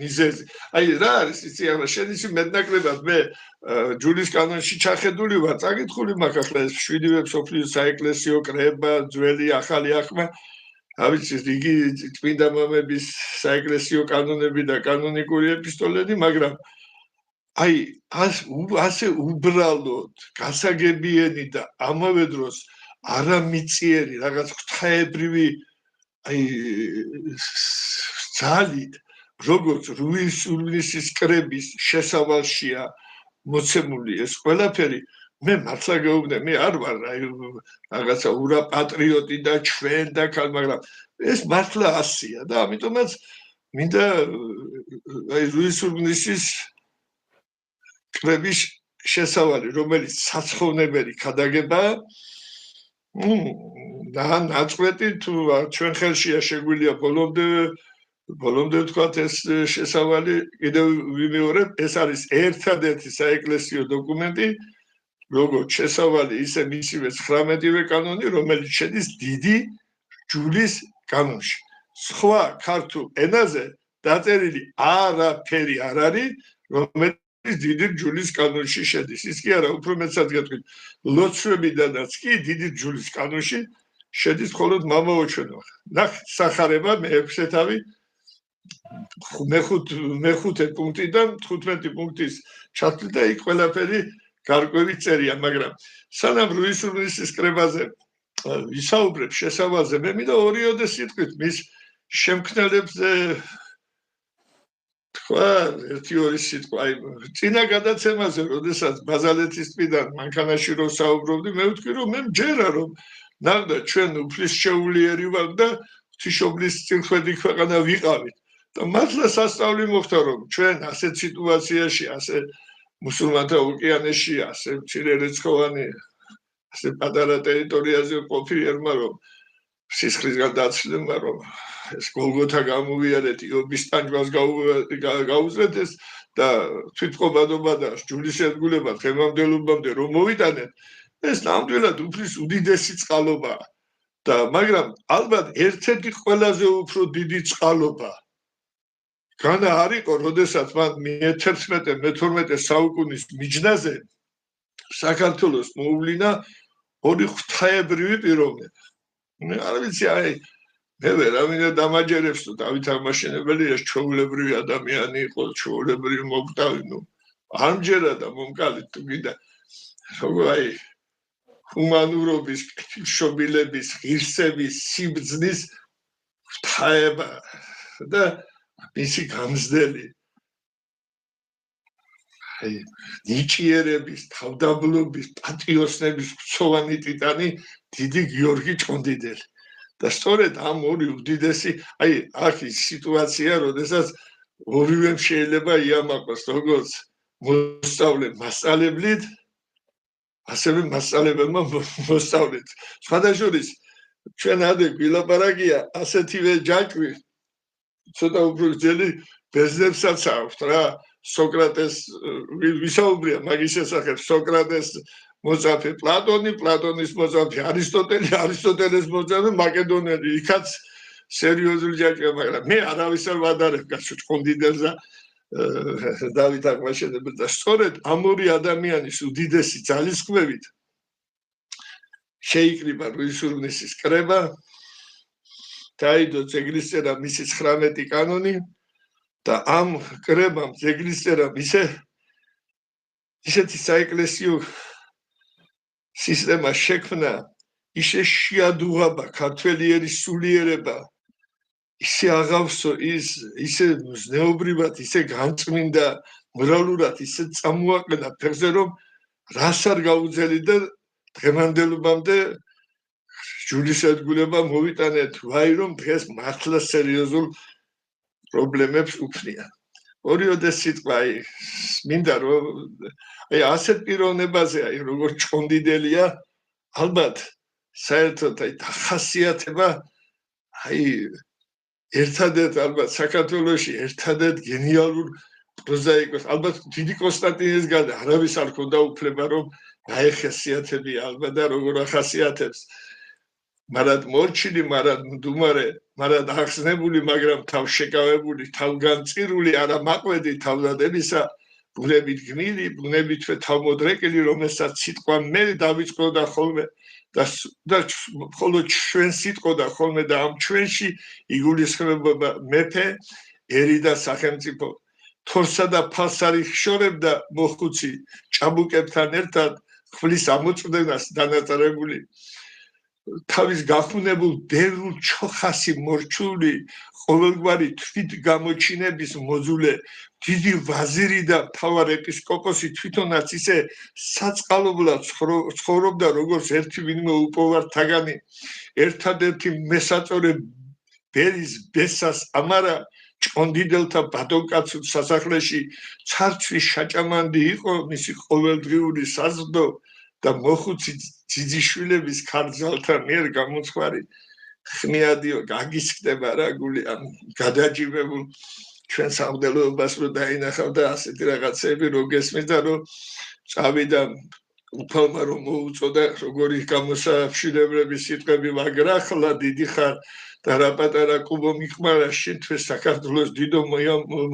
მიზეზი. აი რა არის იცი ახლა შენ ისი მეტნაკლებად მე ჯულის კანონში ჩახედული ვარ, წაკითხული მაქვს ახლა ეს 7-ვე მსოფლიო საეკლესიო კრება, ძველი ახალი ახმა, ავიცი იგი წმინდა მამების საეკლესიო კანონები და კანონიკური ეპისტოლები, მაგრამ აი ასე უბრალოდ გასაგებიერი და ამავე დროს არამიწიერი რაღაც ღვთაებრივი აი ძალით როგორც რუისურნისის კრების შესავალშია მოცემული ეს ყველაფერი მე მართლა გეუბნე მე არ ვარ აი რაღაცა ურა პატრიოტი და ჩვენ და ქალ მაგრამ ეს მართლა ასია და ამიტომაც მინდა აი რუისურნისის კრების შესავალი რომელიც საცხოვნებელი ქადაგებაა ნაწყვეტი თუ ჩვენ ხელშია შეგვიძლია ბოლომდე ვთქვათ ეს შესავალი კიდევ ვიმეორებ ეს არის ერთადერთი საეკლესიო დოკუმენტი როგორც შესავალი ისე მისივე 19-ვე კანონი რომელიც შედის დიდი ჯულის კანონში სხვა ქართულ ენაზე დაწერილი არაფერი არ არის რომელიც დიდი ჯულის კანონში შედის ის კი არა უფრო მეცად გეტყვით ლოცვებიდანაც კი დიდი ჯულის კანონში შედის მხოლოდ მამაოჩვენო ნახეთ სახარება მე-6 თავი მე-5 პუნქტიდან 15 პუნქტის ჩათვლით და იქ ყველაფერი გარკვევით წერია მაგრამ სანამ რუისურნისის კრებაზე ვისაუბრებ შესავალზე მე მინდა 2-ოდე სიტყვით მის შემქმნელებზე თქვა 1-2 სიტყვა აი წინა გადაცემაზე როდესაც ბაზალეთის ტბიდან მანქანაში რო საუბრობდი მე ვთქვი რომ მე მჯერა რომ ნახდა ჩვენ უფლის შეულიერი ვარ და ღვთისმშობლის წინხვედი ქვეყანა ვიყავით და მართლა სასწაული მოხდა რომ ჩვენ ასეთ სიტუაციაში ასე მუსულმანთა ოკეანეში ასე მცირერიცხოვანი ასე პატარა ტერიტორიაზე ყოფილიყო რომ სისხლისგან დაცლება რომ ეს გოლგოთა გამოვიარეთ იობის ტანჯვას გაუძლეთ ეს და თვითმყოფადობა და ჯულის ერთგულება დღევანდელობამდე რომ მოვიტანეთ ეს ნამდვილად უფლის უდიდესი წყალობაა და მაგრამ ალბათ ერთ-ერთი ყველაზე უფრო დიდი წყალობა განა არ იყო როდესაც მან მე-11-მე-12 საუკუნის მიჯნაზე საქართველოს მოუვლინა ორი ღვთაებრივი პიროვნება მე არ ვიცი აი მე ვერავინ დამაჯერებს თუ დავით აღმაშენებელი ეს ჩვეულებრივი ადამიანი იყო ჩვეულებრივი მომკვდავი ნუ არ მჯერა და მომკალით თუ გინდა როგორ აი ჰუმანურობის შობილების ღირსების სიბრძნის ღვთაება და მისი გამზდელი აი ნიჭიერების თავდაბლობის პატიოსნების ხსოვანი ტიტანი დიდი გიორგი ჭონდიდელი და სწორედ ამ ორი უდიდესი აი აქ ის სიტუაცია როდესაც ორივემ შეიძლება იამაყოს როგორც მოსწავლე მასწავლებლით ასევე მასწავლებელმა მოსწავლეთ სხვადასხვის ჩვენ ადე გვილაპარაკია ასეთივე ჯაჭვი ცოტა უფრო ძელი ბერძნებსაც აქვს რა სოკრატეს ვისაუბრია მაგის შესახებ სოკრატეს მოწაფე პლატონის მოწაფე არისტოტელეს მოწაფე მაკედონელი იქაც სერიოზული ჯაჭვია მაგრამ მე არავის არ ვადარებ გასულ ჭყონდიდელს და დავით აღმაშენებელს და სწორედ ამ ორი ადამიანის უდიდესი ძალისხმევით შეიკრიბა რუისურნისის კრება დაიდო ძეგლისწერა მისი 19 კანონი და ამ კრებამ ძეგლისწერა ისეთი საეკლესიო სისტემა შექმნა ისე შეადუღაბა ქართველიერის სულიერება ისე აღავსო ისე ზნეობრივად ისე განწმინდა მორალურად ისე წამოაყენა ფეხზე რომ რას არ გაუძელი და დღევანდელობამდე ჯულის ერთგულება მოვიტანეთ ვაი რომ დღეს მართლა სერიოზულ პრობლემებს უქმნია 2-ოდე სიტყვა აი მინდა რომ აი ასეთ პიროვნებაზე აი როგორ ჭონდიდელია ალბათ საერთოდ აი დახასიათება აი ერთადერთ ალბათ საქართველოში ერთადერთ გენიალურ პროზაიკოს ალბათ დიდი კონსტანტინეს გარდა არავის არ ქონდა უფლება რომ გაეხასიათებია ალბათ და როგორ ახასიათებს მარად მორჩილი მარად მდუმარე მაგრამ დახსნებული, მაგრამ თავშეკავებული, თავგანწირული, არა მაყვედი თავდადებისა, ბუნებით გმირი, ბუნებით თავმოდრეკილი, რომელსაც სიტყვა მე დავიწყდა ხოლმე და მხოლოდ ჩვენ სიტყოდა ხოლმე და ამ ჩვენში იგულისხმებოდა მეფე, ერი და სახელმწიფო. თორსა და ფალს არ იხშორებდა მოხუცი ჭაბუკებთან ერთად ხвლის ამოწმდენას დანაწევრებული. თავის გახუნებულ ბევრ ჩოხასი მორჩული ყოველგვარი თვით გამოჩინების მოძულე დიდი ვაზირი და მთავარ ეპისკოპოსი თვითონაც ისე საწყალობლად ცხოვრობდა როგორც ერთი ვინმე უპოვართაგანი ერთადერთი მესაწორე ბერის ბესას ამარა ჭონდიდელთა ბატონკაცის სასახლეში ცარცვის შაჭამანდი იყო მისი ყოველდღიური საზრდო და მოხუცი ძიძიშვილების ქარძალთა მიერ გამოცხარი ხმიადიო გაგისკდება რა გული ამ გადაჯიბებულ ჩვენ სამდელოებას რო დაინახავ და ასეთი რაღაცები რო გესმის და რო წავიდა უფალმა რომ მოუწოდა როგორი გამოსაფშილებლების სიტყვები მაგრახლა დიდი ხარ და რა პატარა კუბო მიხმარა შენთვის საქართველოს დიდო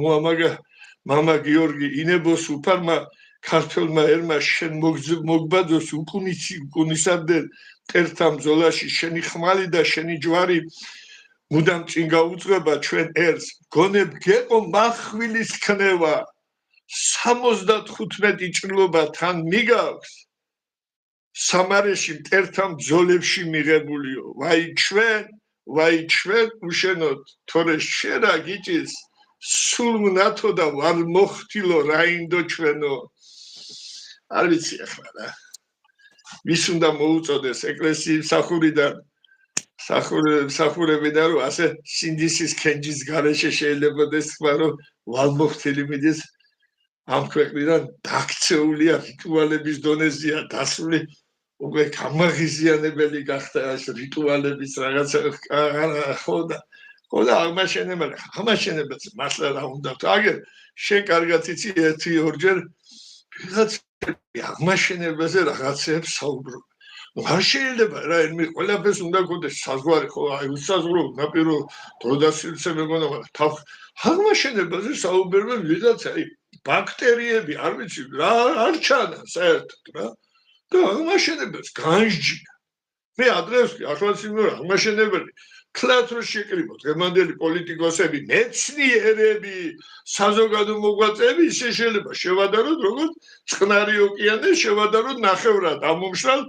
მოამაგა მამა გიორგი ინებოს უფალმა ქართველმა ერმა შენ მოგბაძოს უკუნისამდე მტერთა ბრძოლაში შენი ხმალი და შენი ჯვარი მუდამ წინ გაუძღვება ჩვენ ერს გონებ გეყო მახვილის ქნება 75 ჭრილობა თან მიგავს სამარეში მტერთა ბრძოლებში მიღებულიო ვაი ჩვენ უშენოთ თორე შერა გიჭის სულ მნათო და ვარ მოხთილო რაინდო ჩვენო არ ვიცი ახლა რა ვის უნდა მოუწოდეს ეკლესიის სახურიდან სახურებიდან რომ ასე სინდისის კენჯის გარეშე შეიძლება თქვა რომ ვალმოხთილი მიდის ამ ქვეყნიდან დაქცეულია რიტუალების დონეზეა დასული უკვე გამაღიზიანებელი გახდა ეს რიტუალების რაღაცა ხოდა აღმაშენებელს მართლა რა უნდა აგერ შენ კარგად იცი ერთი ორჯერ ვიღაც აღმაშენებელზე რაღაცებს საუბრობ არ შეიძლება რა ემი ყველაფერს უნდა გქონდეს საზღვარი ხო აი უსაზღვრო ნაპირო დროდასილცე მეგონა მაგრამ აღმაშენებელზე საუბრობენ ვიღაც აი ბაქტერიები არ ვიცი რა არ ჩანა საერთოდ რა და აღმაშენებელს განსჯინა მე ადრეს ახლა სიმო აღმაშენებელი კლათ რო შეკრიბოთ გემანდელი პოლიტიკოსები მეცნიერები საზოგადო მოღვაწეები ისე შეიძლება შევადაროთ როგორც წყნარი ოკეანე შევადაროთ ნახევრად ამომშრალ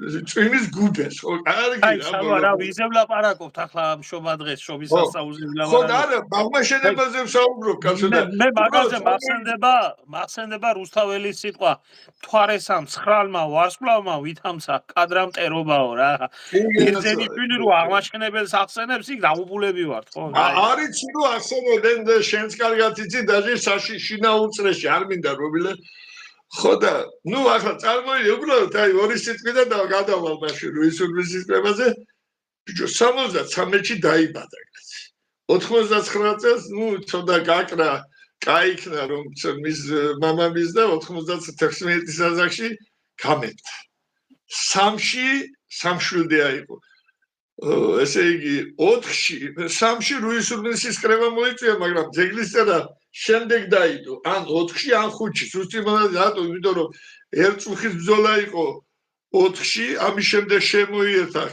წვიმის გუბეს ხო კარგი რა ვიზევლაპარაკობთ ახლა ამ შობა დღეს შობის სასაუზი ვლაპარაკობთ ხო არა აღმაშენებელზე ვსაუბრობ კაცო და მე მაგაზე მახსენდება რუსთაველის სიტყვა მთვარესამ 9-მა ვარსკვლავმა ვითამცა კადრამტერობაო რა ერთენი ფილი რო აღმაშენებელს ახსენებს იქ დამუბულები ვართ ხო არიცი რო ახსენებენ და შენს კარგად იცი დაჟე საში შინაუწრეში არ მინდა რომილე ხოდა ნუ ახლა წარმოიდი უბრალოდ აი ორი სიტყვიდან და გადავალ მაშინ რუსული სისტემაზე ბიჭო 73-ში დაიბადა კაცი 99 წელს ნუ ცოტა გაკრა კაიქნა რომ მის მამამის და 96 ასაკში გამეფდა 3-ში სამშვილდე აიყო ესე იგი 4-ში 3-ში რუსული სისტემა მოიწვია მაგრამ ძეგლის წერა შემდეგ დაიდო ან 4-ში ან 5-ში ზუსტი მონადი რატო იმიტომ რომ ერთ წუხის ბრძოლა იყო 4-ში ამის შემდეგ შემოიერთა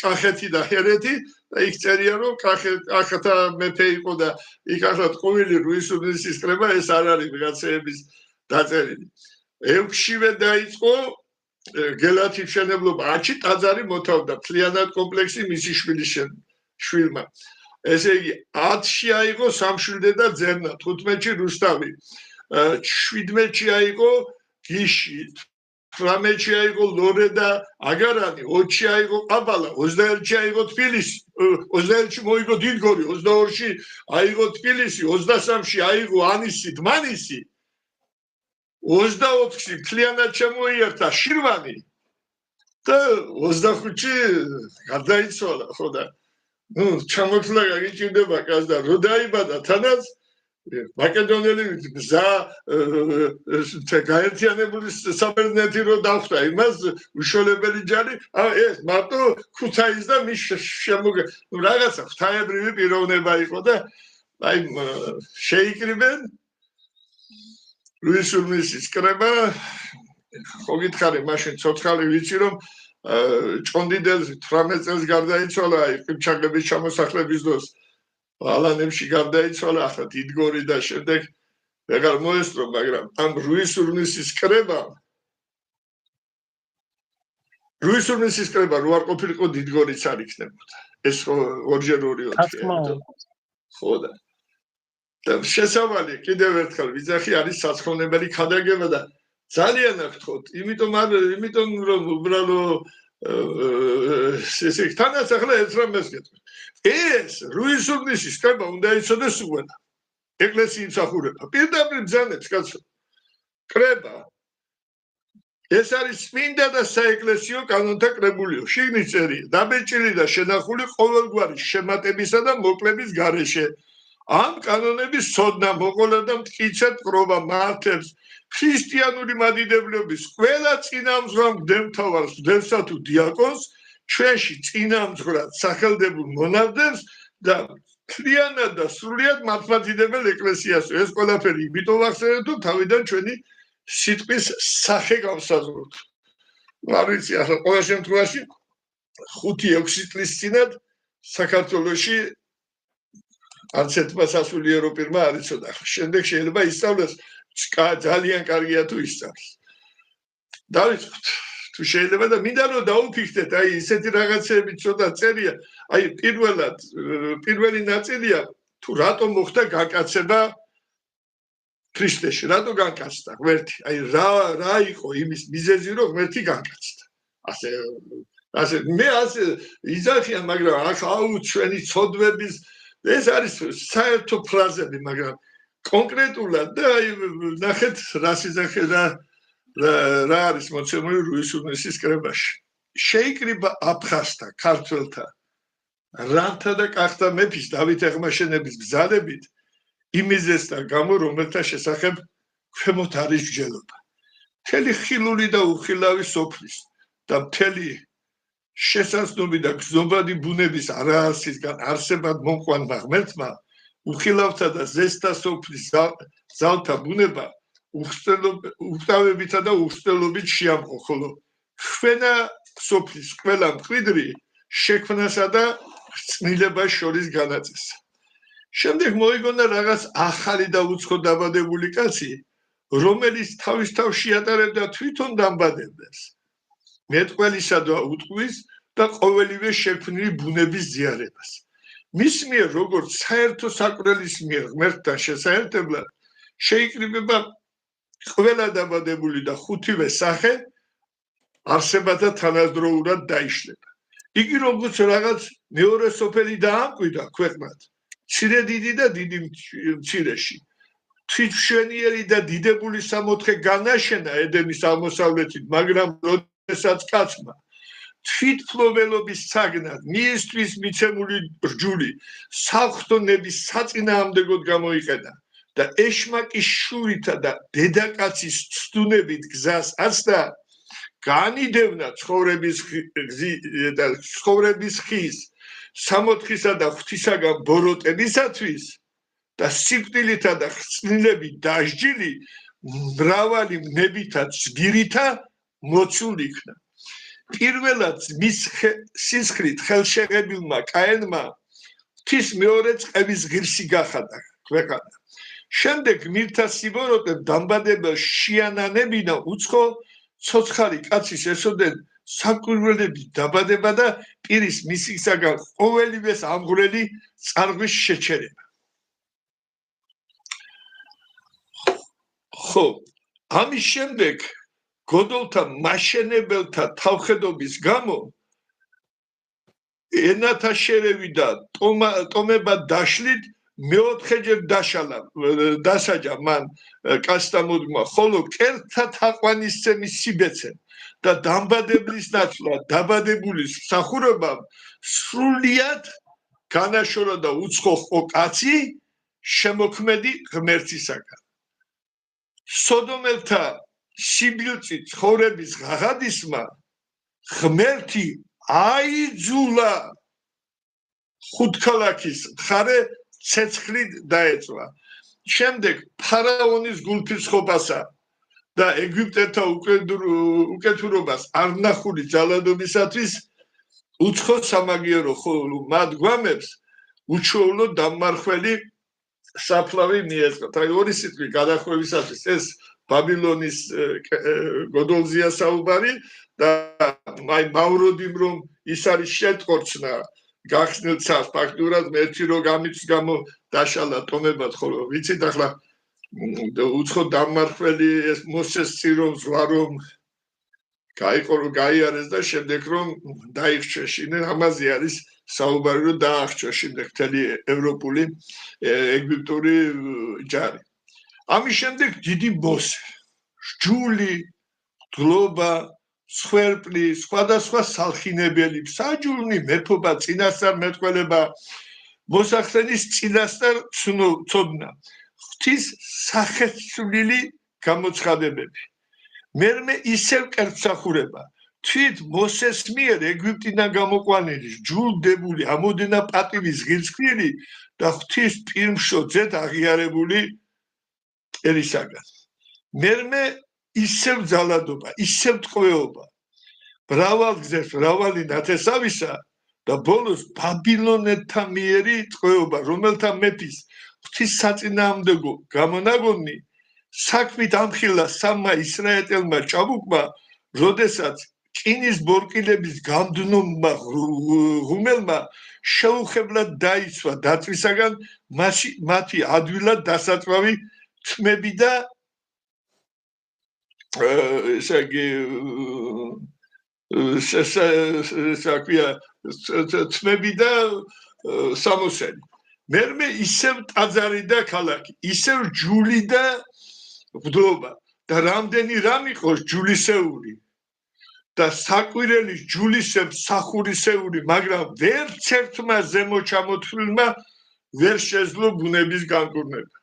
კახეთი და ჰერეთი და იქ წერია რომ კახეთა მეფე იყო და იქ ახლა ყოველი რუსული სისტემა ეს არ არის ვიღაცების დაწერილი 6-შივე დაიწყო გელათის მშენებლობა 10-ში ტაძარი მოთავდა მთლიანად კომპლექსი მისი შვილმა ესე იგი 10-ში აიღო სამშვილდე და ძერნა 15-ში რუსთავი 17-ში აიღო გიში 18-ში აიღო ლორე და აგარანი 20-ში აიღო ყაბალა 21-ში აიღო თბილისი 21-ში მოიგო დიდგორი 22-ში აიღო თბილისი 23-ში აიღო ანისი დმანისი 24-ში მთლიანად შემოიერთა შირვანი და 25-ში გარდაიცვალა ხო და ნუ ჩამოთვლა გაგიჭირდება კაც და რო დაიბადა თანაც მაკედონელი გზა გაერთიანებული საბერძნეთი რო დახვდა იმას უშუალებელი ჯარი ეს მარტო ქუთაის და მის შემოგე რაღაცა ღვთაებრივი პიროვნება იყო და აი შეიკრიბენ ლუის ურნისის კრება ხო გითხარი მაშინ ცოცხალი ვიცი რომ ჭონდიდელს 18 წელს გარდაიცვალა აი ყიფჩაკების ჩამოსახლების დროს ალანებში გარდაიცვალა ახლა დიდგორი და შემდეგ ვეღარ მოესწრო მაგრამ ამ ლუის ურნისის კრება რო არ ყოფილიყო დიდგორიც არ იქნებოდა ეს ორჯერ 2-4 ხო და შესავალი კიდევ ერთხელ ვიძახი არის საცხოვნებელი ქადაგება და ძალიან აღთხოვთ იმიტომ რომ უბრალოდ ესე თანაც ახლა ეს რამეს გეტყვი ეს ლუის ურნისის კრება უნდა იცოდეს უენა ეკლესიის მსახურება პირდაპირ ბრძანებს კაცო კრება ეს არის წმინდა და საეკლესიო კანონთა კრებულიო შიგნით წერია დაბეჭილი და შენახული ყოველგვარი შემატებისა და მოკლების გარეშე ამ კანონების სოდნა მოყოლა და მტკიცედ ყრობა მართებს ქრისტიანული მადიდებლობის ყველა წინამძღვრ მღვდელმთავარს მღვდელსა თუ დიაკონს ჩვენში წინამძღვრად სახელდებულ მონაზვნებს და მთლიანად და სრულიად მართლმადიდებელ ეკლესიას ეს ყველაფერი იმიტომ ახსენეთ თუ თავიდან ჩვენი სიტყვის სახე გავსაზღვროთ არ ვიცი ახლა ყველა შემთხვევაში 5-6 წლის წინათ საქართველოში არც ერთმა სასულიერო პირმა არ იცოდა შემდეგ შეიძლება ისწავლოს ძალიან კარგია თუ ისწავლოს დავიწყოთ თუ შეიძლება და მინდა რომ დაუფიქრდეთ აი ისეთი რაღაცები ცოტა წერია აი პირველი ნაწილია თუ რატომ მოხდა გაკაცება ქრისტეში რატო განკაცდა ღმერთი აი რა იყო იმის მიზეზი რომ ღმერთი განკაცდა ასე მე ასე იზახიან მაგრამ აქ აუ ჩვენი ცოდვების ეს არის საერთო ფრაზები მაგრამ კონკრეტულად და აი ნახეთ რას იზახე და რა არის მოცემული ლუის ურნისის კრებაში შეიკრიბა აფხაზთა ქართველთა რამთა და კახთა მეფის დავით აღმაშენების ბრძანებით იმიზესთან გამო რომელთა შესახებ ქვემოთ არის მსჯელობა მთელი ხილული და უხილავი სოფლის და მთელი შესაძლოები და გზნობადი ბუნების არაარსისგან არსებად მომყვანმა ღმერთმა უხილავთა და ზესთა სოფლის ძალთა ბუნება უხტავებითა და უხტელობით შეამყო ხოლო ხვენა სოფლის ყველა მკვიდრი შექმნასა და წნილებას შორის განაწესა შემდეგ მოიგონა რაღაც ახალი და უცხო დაბადებული კაცი რომელიც თავის თავში ატარებდა თვითონ დამბადებას მეტყველისა და უტყვის და ყოველივე შექმნილი ბუნების ზიარებას მის მიერ როგორც საერთო საკვრელის მიერ ღმერთთან შესაერთებლად შეიკრიბება ყველა დაბადებული და ხუთივე სახე არსებათა თანადროულად დაიშლება იგი როგორც რაღაც მეორე სოფელი დაამკვიდრა ქვეყნად მცირე დიდი და დიდი მცირეში თვითმშვენიერი და დიდებული სამოთხე განაშენა ედემის აღმოსავლეთით მაგრამ როდესაც კაცმა თვითფლობელობის საგნად მისთვის მიცემული რჯული საღვთონების საწინააღმდეგოდ გამოიყენა და ეშმაკის შურითა და დედაკაცის ცდუნებით გზას აცდა განიდევნა ცხოვრების ხის სამოთხისა და ღვთისაგან ბოროტებისათვის და სიკვდილითა და ხსნილებით დასჯილი მრავალი ნებითა ძგირითა მოცულ იქნა პირველად მის სისხლით ხელშეღებილმა კაენმა ღვთის მეორე წყების ღირსი გახადა ქვეყანა შემდეგ მირთა სიბოროტემ დამბადებელს შეანანებინა უცხო ცოცხალი კაცის ესოდენ საკვირველებით დაბადება და პირის მისისაგან ყოველივეს ამღვრელი წარღვის შეჩერება ხო ამის შემდეგ გოდოლთა მაშენებელთა თავხედობის გამო ენათა შერევი და ტომება დაშლით მეოთხეჯერ დასაჯა მან კაცთა მოდგმა ხოლო კერთა თაყვანისცემის სიბეცემ და დამბადებლის ნაცვლად დაბადებულის მსახურებამ სრულიად განაშორა და უცხო ხო კაცი შემოქმედი ღმერთისაგან. სოდომელთა სიბილწი ცხოვრების ღაღადისმა ღმერთი აიძულა ხუთქალაქის მხარე ცეცხლით დაეწვა. შემდეგ ფარაონის გულფრთხობასა და ეგვიპტეთა უკეთურობას არნახული ძალადობისათვის უცხო სამაგიერო მათ გვამებს უჩვეულო დამმარხველი საფლავი მიეწყოთ. აი ორი სიტყვი გადახვევისათვის ეს ბაბილონის გოდოლზია საუბარი და აი მავროდი რომ ის არის შეტყორცნა გახსნილ ცას ფაქტურად ერთი რო გამიც გამო დაშალა ტომებად ხოლო ვიცით ახლა უცხო დამმარხველი ეს მოსეს ცირო ზღვა რომ გაიარეს და შემდეგ რომ დაიხჩა შინე ამაზე არის საუბარი რომ დაახჩა შემდეგ მთელი ევროპული ეგვიპტური ჯარი. ამის შემდეგ დიდი მოსე ჯული გლობა სვერპლი სხვადასხვა სალხინებელი საჯულნი მეფობა წინასწარ მეტყველება მოსახსენის წინასწარ ცოდნა ღვთის სახეცვლილი გამოცხადებები მერმე ისევ კერცახურება თვით მოსეს მიერ ეგვიპტიდან გამოყვანილი ჯულდებული ამოდენა პატივის ღირსქმილი და ღვთის პირმშოძეთ აღიარებული ერისაგან მერმე ისევ ძალადობა, ისევ ტყვეობა, მრავალ გზებს, მრავალი ნათესავისა და ბოლოს ბაბილონელთა მიერი ტყვეობა, რომელთა მეფის ღვთის საწინააღმდეგო გამონაგონი საქმით ამხილა სამმა ისრაელელმა ჭაბუკმა, როდესაც კინის ბორკილების გამდნომმა ღუმელმა შეუხებლად დაიცვა დაწვისაგან მათი ადვილად დასაწვავი თმები და ესე იგი თმები და სამოსელი მერმე ისევ ტაძარი და ქალაქი ისევ ჯული და ბდობა და რამდენი რამ იყოს ჯულისეული და საკვირელის ჯულისებ სახურისეული მაგრამ ვერც ერთმა ზემო ჩამოთვლილმა ვერ შეძლო ბუნების განკურნება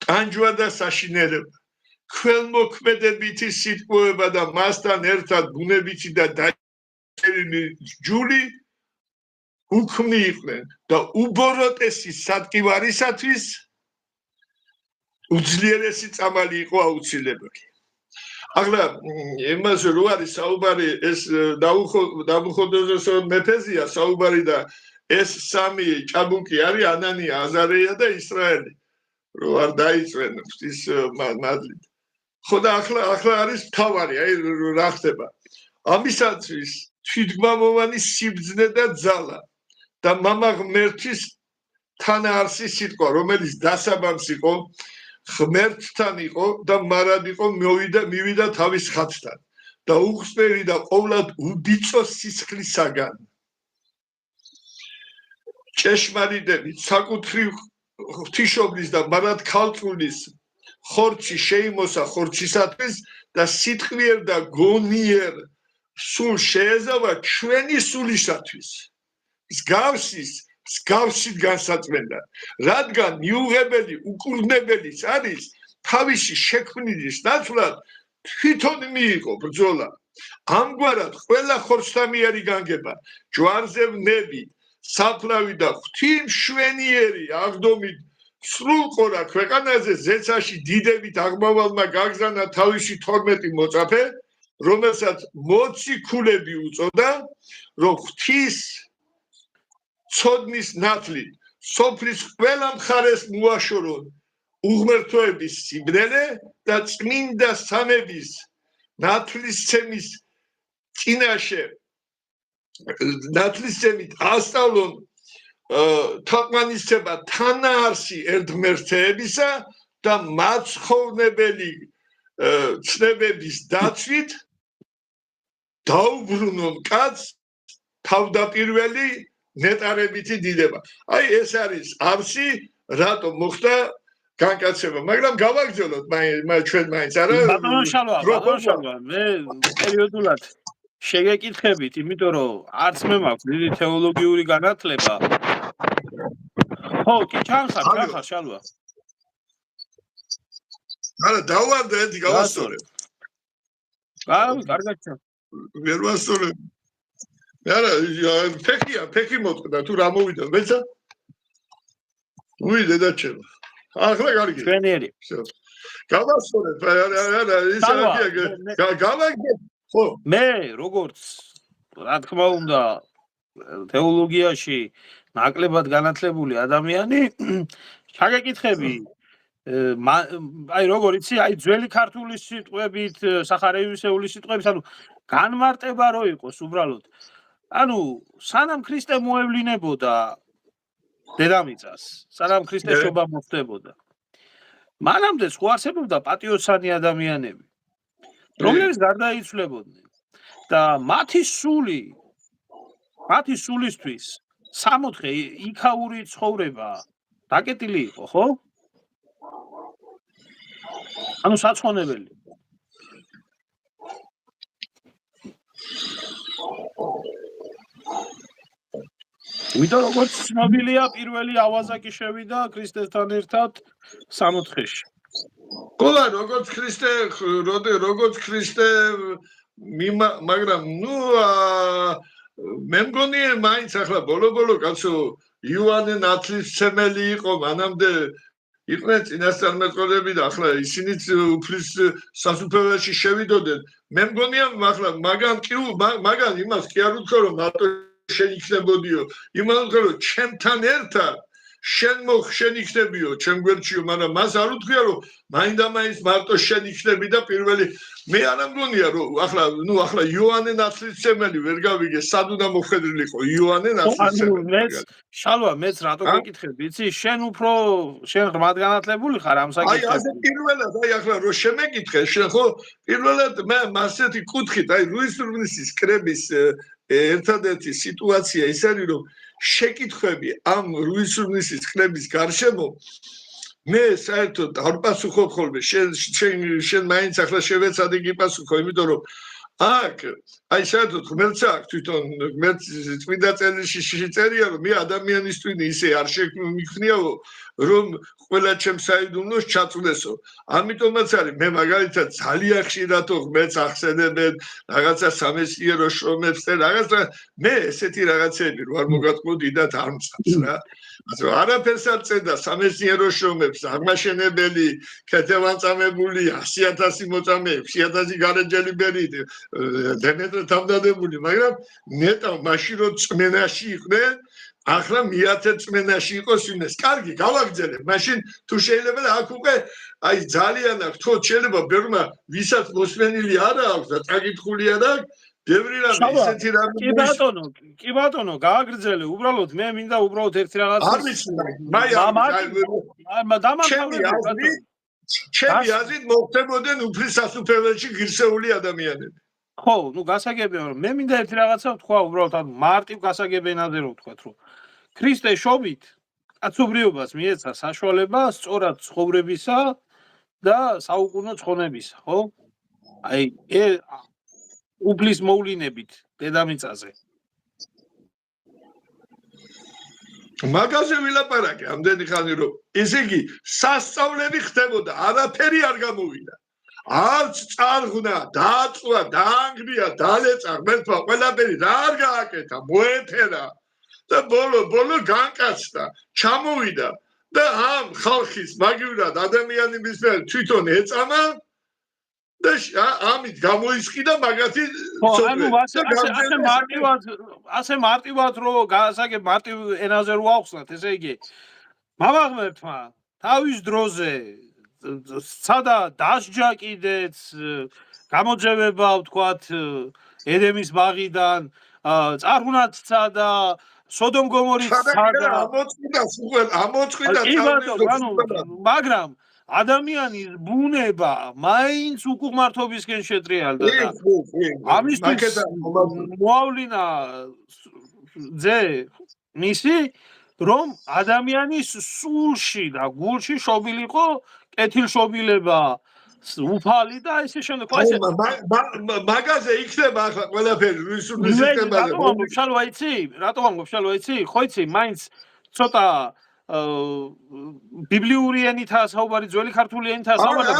ტანჯვა და საშინელება ქველმოქმედებითი სიტყვება და მასთან ერთად ბუნებითი და დაწერილი ჯული უქმნი იყვნენ და უბოროტესი სატკივარისათვის უძლიერესი წამალი იყო აუცილებელი. ახლა იმაზე რო არის საუბარი ეს ნაბუქოდონოსორ მეფეზია საუბარი და ეს სამი ჭაბუკი არის ანანია, აზარეია და ისრაელი რო არ დაიწვენ ღვთის მადლით. ხო და ახლა არის თავარი, აი რა ხდება. ამისათვის თვითგმამოვანი სიბრძნე და ძალა და მამა ღმერთის თანაარსი სიტყვა, რომელიც დასაბამს იყო ღმერთთან იყო და მარად იყო მივიდა თავის ხატთან და უხსნელი და ყოვლად უბიწო სისხლისაგან. ჭეშმარიტებით საკუთრივ ღვთისმშობლის და მარად ქალწულის ხორცი შეიმოსა ხორცისათვის და სიტყვიერ და გონიერ სულ შეეზავა ჩვენი სულისათვის. მსგავსით განსაწმენდა, რადგან მიუღებელი უკურნებელიც არის თავისი შექმნილის ნაცვლად თვითონ მიიღო ბრძოლა. ამგვარად ყველა ხორცთამიერი განგება, ჯვარზე ვნები, საფლავი და ღვთისმშვენიერი აღდომით სრულყორა ქვეყანაზე ზეცაში დიდებით აღმავალმა გაგზავნა თავისი 12 მოწაფე, რომელსაც მოციქულები უწოდა, რომ ღვთის ცოდნის ნათლით სოფლის ყველა მხარეს მოაშორონ უღმრთოების სიბნელე და წმინდა სამების ნათლისცემის წინაშე ნათლისცემით ასწავლონ თაყვანისცემა თანაარსი ერთღმერთეებისა და მაცხოვრებელი ცნებების დაცვით დაუბრუნონ კაცს თავდაპირველი ნეტარებითი დიდება. აი ეს არის არსი, რატომ მოხდა განკაცება, მაგრამ გავაგრძელოთ ჩვენ მაინც არა. ბატონო შალვა, მე პერიოდულად შეგეკითხებით, იმიტომ რომ არც მე მაქვს დიდი თეოლოგიური განათლება. ხო, კი ჩანხარ შალვა. არა, დავარდა ერთი გავასწორე. კარგად ჩა. ვერ ვასწორე. არა, ფექი მოტყდა თუ რა მოვიდა, მეცა? უი დედაჩემ. ახლა კარგი. ჩვენიერი. გავასწორე, არა, ის არა, გავაგე. ხო. მე როგორც რა თქმა უნდა თეოლოგიაში ნაკლებად განათლებული ადამიანი ჩაგეკითხები აი როგორ იცი აი ძველი ქართული სიტყვებით სახარევისეული სიტყვებით ანუ განმარტება რო იყოს უბრალოდ ანუ სანამ ქრისტე მოევლინებოდა დედამიწას სანამ ქრისტე შობა მოხდებოდა მანამდე სხვა არსებობდა პატიოსანი ადამიანები რომლებიც გარდაიცვლებოდნენ და მათი სულისთვის სამოთხე იქაური ცხოვრება დაკეტილი იყო ხო? ანუ საცხონებელი. ვიდრე როგორც ცნობილია პირველი ავაზაკი შევიდა ქრისტესთან ერთად სამოთხეში. ყოლა როგორც ქრისტე მაგრამ ნუ მე მგონია მაინც ახლა ბოლო კაცო იოანე ნათლისმცემელი იყო მანამდე იყვნენ წინასწარმეტყველები და ახლა ისინიც უფლის სასუფეველში შევიდოდნენ მე მგონია ახლა მაგან იმას კი არ უთქო რომ მარტო შენ იქნებოდიო იმან უთქო რომ ჩემთან ერთად შენ იქნებიო ჩემ გვერდშიო მაგრამ მას არ უთქვია რომ მაინდა-მაინც მარტო შენ იქნები და პირველი მე არ მგონია რომ ახლა იოანე ნათლისმცემელი ვერ გავიგე სად უნდა მოხვედრილიყო იოანე ნათლისმცემელი შალვა მეც რატო გეკითხები იცი შენ ღრმად განათლებული ხარ ამ საკითხებში აი ასე პირველად აი ახლა რო შემეკითხე შენ ხო პირველად მე მასეთი კუთხით აი ლუის რუბნისის კრების ერთადერთი სიტუაცია ის არის რომ შეკითხვები ამ ლუის რუბნისის კრების გარშემო მე საერთოდ არ პასუხობ ხოლმე შენ მაინც ახლა შევეცადე გიპასუხო იმიტომ რომ აქ აი საერთოდ ღმერთს აქვს თვითონ ღმერთს წმინდა წერილში წერია რომ მე ადამიანის ტვინი ისე არ შემიქნიაო რომ ყველა ჩემს საიდუმლოს ჩაწვდესო ამიტომაც არის მე მაგალითად ძალიან ხშირად ღმერთს ახსენებენ რაღაცა სამეცნიერო შრომებს და რაღაცა მე ესეთი რაღაცები რო არ მოგატყოდიდათ არ მწყავს რა ასე არაფერს არ წერდა სამეცნიერო შრომებს აღმაშენებელი ქეთევანწამებული 100,000 მოწამე 6,000 გარეჯელი ბერი დემეტრე თავდადებული მაგრამ ნეტა მაშინ რომ წმენაში იყვნენ ახლა მიათე წმენაში იყოს ვინეს კარგი გავაგრძელებ მაშინ თუ შეიძლება და აქ უკვე აი ძალიან აქვს თქო შეიძლება ბერმა ვისაც მოსმენილი არა აქვს და წაკითხული არა აქვს ბევრი რამე ისეთი რამე კი ბატონო გააგრძელე უბრალოდ მე მინდა უბრალოდ ერთი რაღაც არ ვიცი ჩემი აზრით მოხდებოდნენ უფლის სასუფეველში ღირსეული ადამიანები ხო ნუ გასაგებია რომ მე მინდა ერთი რაღაცა ვთქვა უბრალოდ ანუ მარტივ გასაგებენაზე რომ ვთქვათ რომ ქრისტე შობით კაცობრიობას მიეცა საშუალება სწორად ცხოვრებისა და საუკუნო ცხონებისა ხო აი უფლის მოვლინებით დედამიწაზე მაგაზე ვილაპარაკე ამდენი ხანი რომ ესე იგი სასწავლები ხდებოდა არაფერი არ გამოვიდა არც წარღნა დააწვა დაანგრია დალეწა ღმერთმა ყველაფერი რა არ გააკეთა მოეთერა და ბოლო განკაცდა ჩამოვიდა და ამ ხალხის მაგივრად ადამიანების მიერ თვითონ ეწამა და ამით გამოისყიდა მაგათი ანუ ასე მარტივად რო გასაგებ მარტივ ენაზე რო ახსნათ ესე იგი მამა ღმერთმა თავის დროზე სადა დასჯა კიდეც გამოძევება ვთქვათ ედემის ბაღიდან წარღვნაც და სოდომ გომორის ამოწყვიდა მაგრამ ადამიანის ბუნება მაინც უკუღმართობისკენ შეტრიალდა და ამისთვის მოავლინა ძე მისი რომ ადამიანის სულში და გულში შობილიყო კეთილშობილება უფალი და ესე შემდეგ მაგაზე იქნება ახლა ყველაფერი რუსული სისტემაზე რატომ ამბობ შალვა იცი ხო იცი მაინც ცოტა ბიბლიური ენითაა საუბარი, ძველი ქართული ენითაა საუბარი და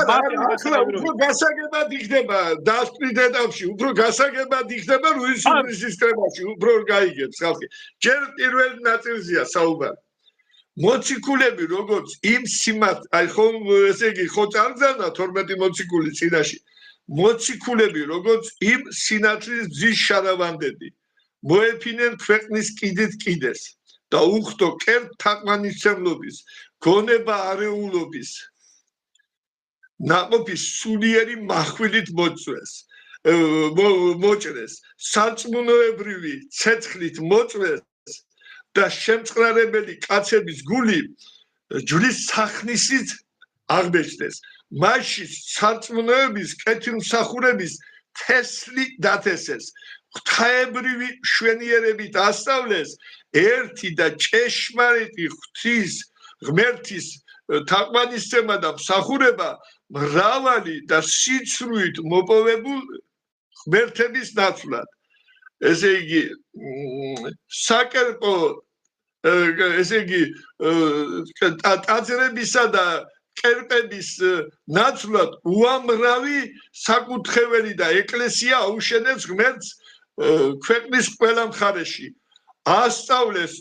ახლა უფრო გასაგებად იქნება დასკვნის ეტაპში, უფრო გასაგებად იქნება რუისულის სისტემაში, უფრო გაიგებს ხალხი. ჯერ პირველ ნაწილზეა საუბარი. მოციქულები როგორც იმ სიმათ, აი ხომ ესე იგი ხო წარგზავნა 12 მოციქული წინაში. მოციქულები როგორც იმ სინათლის ძის შარავანდები. მოეფინენ ქვეყნის კიდით კიდეს და უხდო კერთ თაყვანისმცემლობის, გონება არეულობის ნაყოფის სულიერი מחვილით მოჭრეს, სარწმუნოებრივი ცეცხლით მოწვეს და შემწყნარებელი კაცების გული ჯვრის სახნისით აღბეჭდეს. მასში სარწმუნოების კეთილმსახურების თესლი დათესეს. ღვთაებრივი მშვენიერებით ასწავლეს ერთი და ჭეშმარიტი ღვთის ღმერთის თაყვანისცემა და მსახურება მრავალი და სიცრუით მოპოვებულ ღმერთების ნაცვლად. ესე იგი საკერპო ესე იგი ტაძრებისა და კერპების ნაცვლად უამრავი საკუთრეველი და ეკლესია აუშენებს ღმერთს ქვეყნის ყველა მხარეში. ასწავლეს